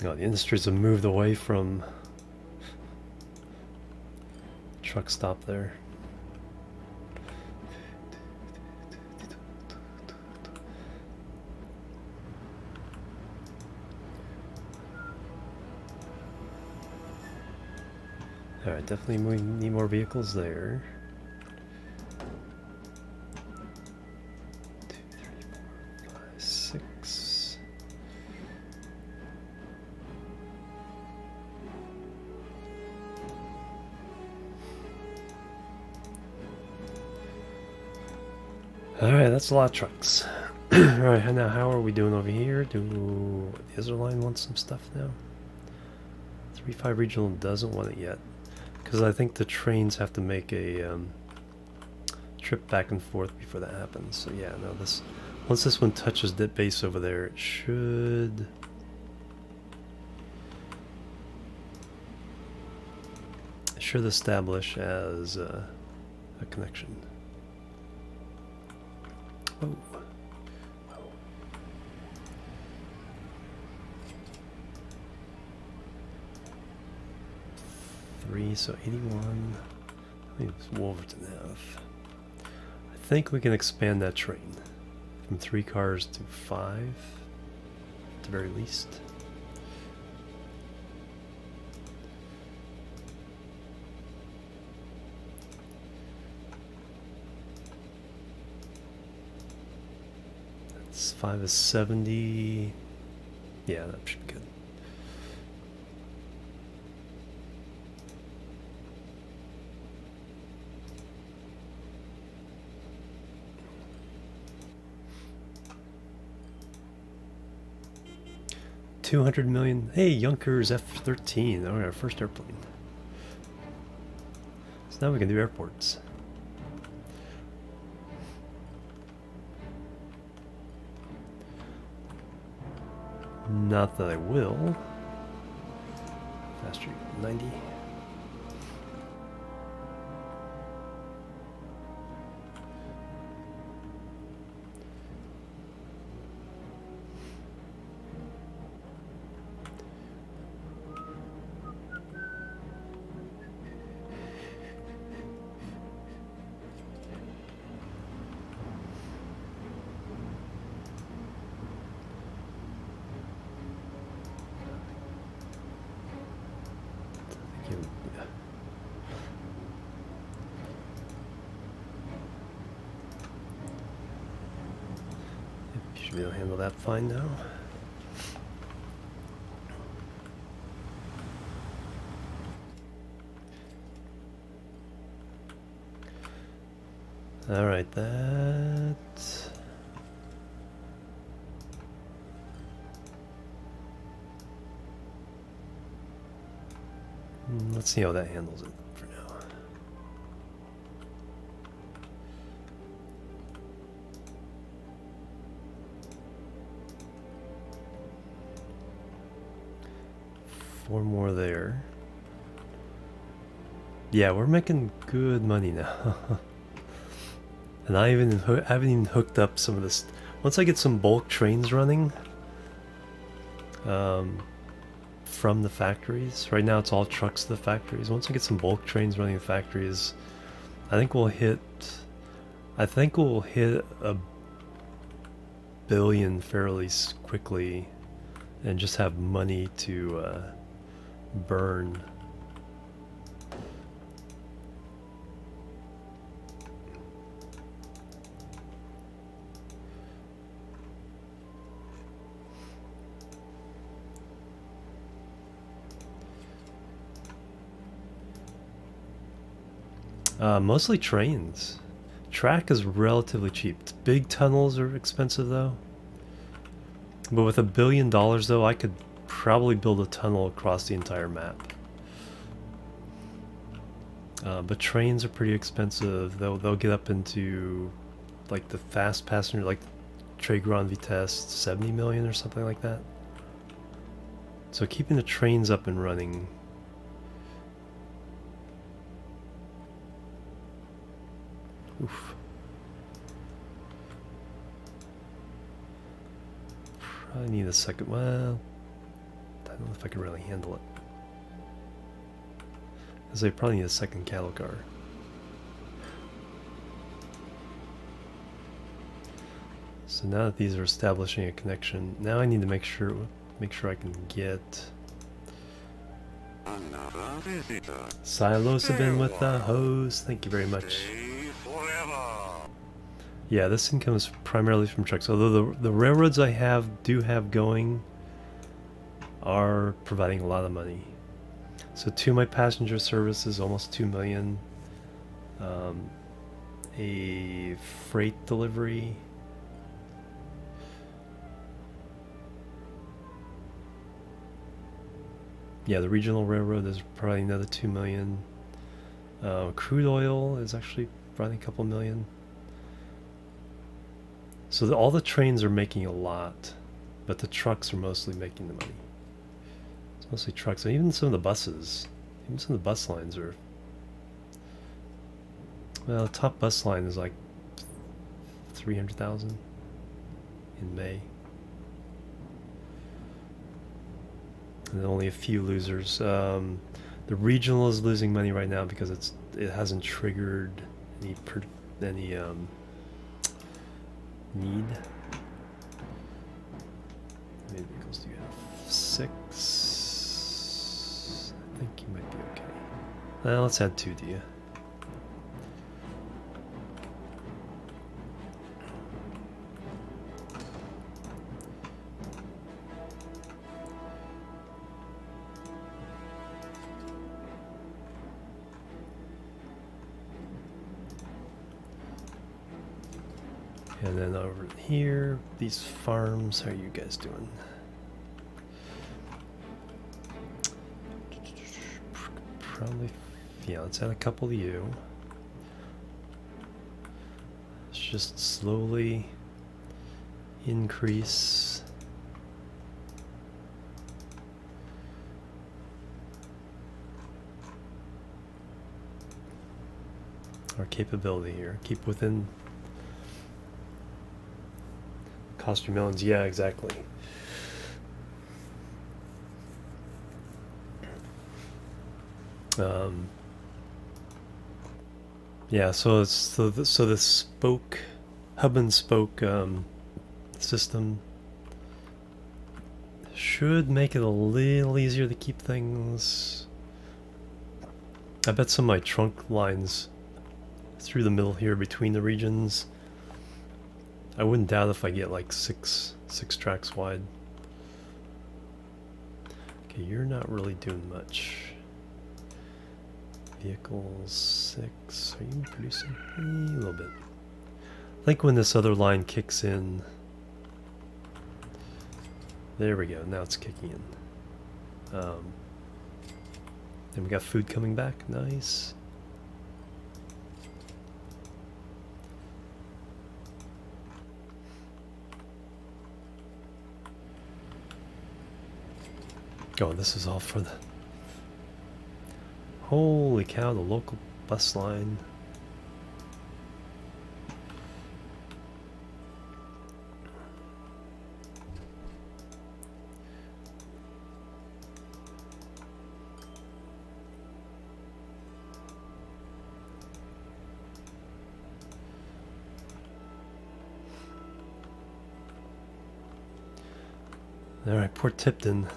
Oh, the industries have moved away from truck stop there. Alright, definitely we need more vehicles there. 2, 3, 4, 5, 6. Alright, that's a lot of trucks. Alright, now how are we doing over here? Do the other line want some stuff now? 3-5 Regional doesn't want it yet. Because I think the trains have to make a trip back and forth before that happens. So yeah, no, this once this one touches that base over there, it should establish as a connection. Oh. So 81. I think it's Wolverton Ave. I think we can expand that train from 3 cars to 5 at the very least. That's 5 is 70. Yeah, that should be good. $200 million. Hey, Yonkers F-13. Oh, our first airplane. So now we can do airports. Not that I will. Faster 90. Should be able to handle that fine now. All right, that. Let's see how that handles it for now. Four more there. Yeah, we're making good money now. And I haven't even hooked up some of this. Once I get some bulk trains running from the factories. Right now it's all trucks to the factories. Once I get some bulk trains running in factories, I think we'll hit a billion fairly quickly and just have money to burn. Mostly trains. Track is relatively cheap. Big tunnels are expensive though. But with $1 billion though, I could probably build a tunnel across the entire map. But trains are pretty expensive. They'll get up into like the fast passenger, like Très Grande Vitesse, 70 million or something like that. So keeping the trains up and running. Oof. Probably need a second. Well, I don't know if I can really handle it. Because I probably need a second cattle car. So now that these are establishing a connection, now I need to make sure I can get. Silos have been with the hose. Thank you very much. Yeah, this income is primarily from trucks. Although the railroads I do have going are providing a lot of money. So to my passenger services, almost 2 million. A freight delivery. Yeah, the regional railroad is probably another 2 million. Crude oil is actually running a couple million. So all the trains are making a lot, but the trucks are mostly making the money. It's mostly trucks, and even some of the buses, even some of the bus lines are. Well, the top bus line is like 300,000 in May. And only a few losers. The regional is losing money right now because it hasn't triggered any need. How many vehicles do you have? 6. I think you might be okay. Well, let's add 2 to you. And then over here, these farms, how are you guys doing? Probably, yeah, let's add a couple to you. Let's just slowly increase capability here. Keep within. Cost your millions. Yeah, exactly. Yeah, so it's so the spoke, hub and spoke system should make it a little easier to keep things. I bet some of my trunk lines through the middle here between the regions. I wouldn't doubt if I get like six tracks wide. Okay, you're not really doing much. Vehicles 6. Are you producing? A little bit. I think when this other line kicks in. There we go. Now it's kicking in. Then we got food coming back. Nice. Oh, this is all for the... Holy cow, the local bus line. Alright, poor Tipton.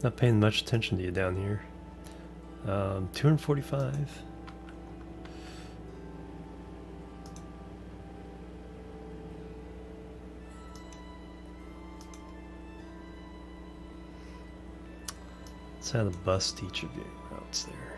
Not paying much attention to you down here. 245. Let's have the bus teacher get routes there.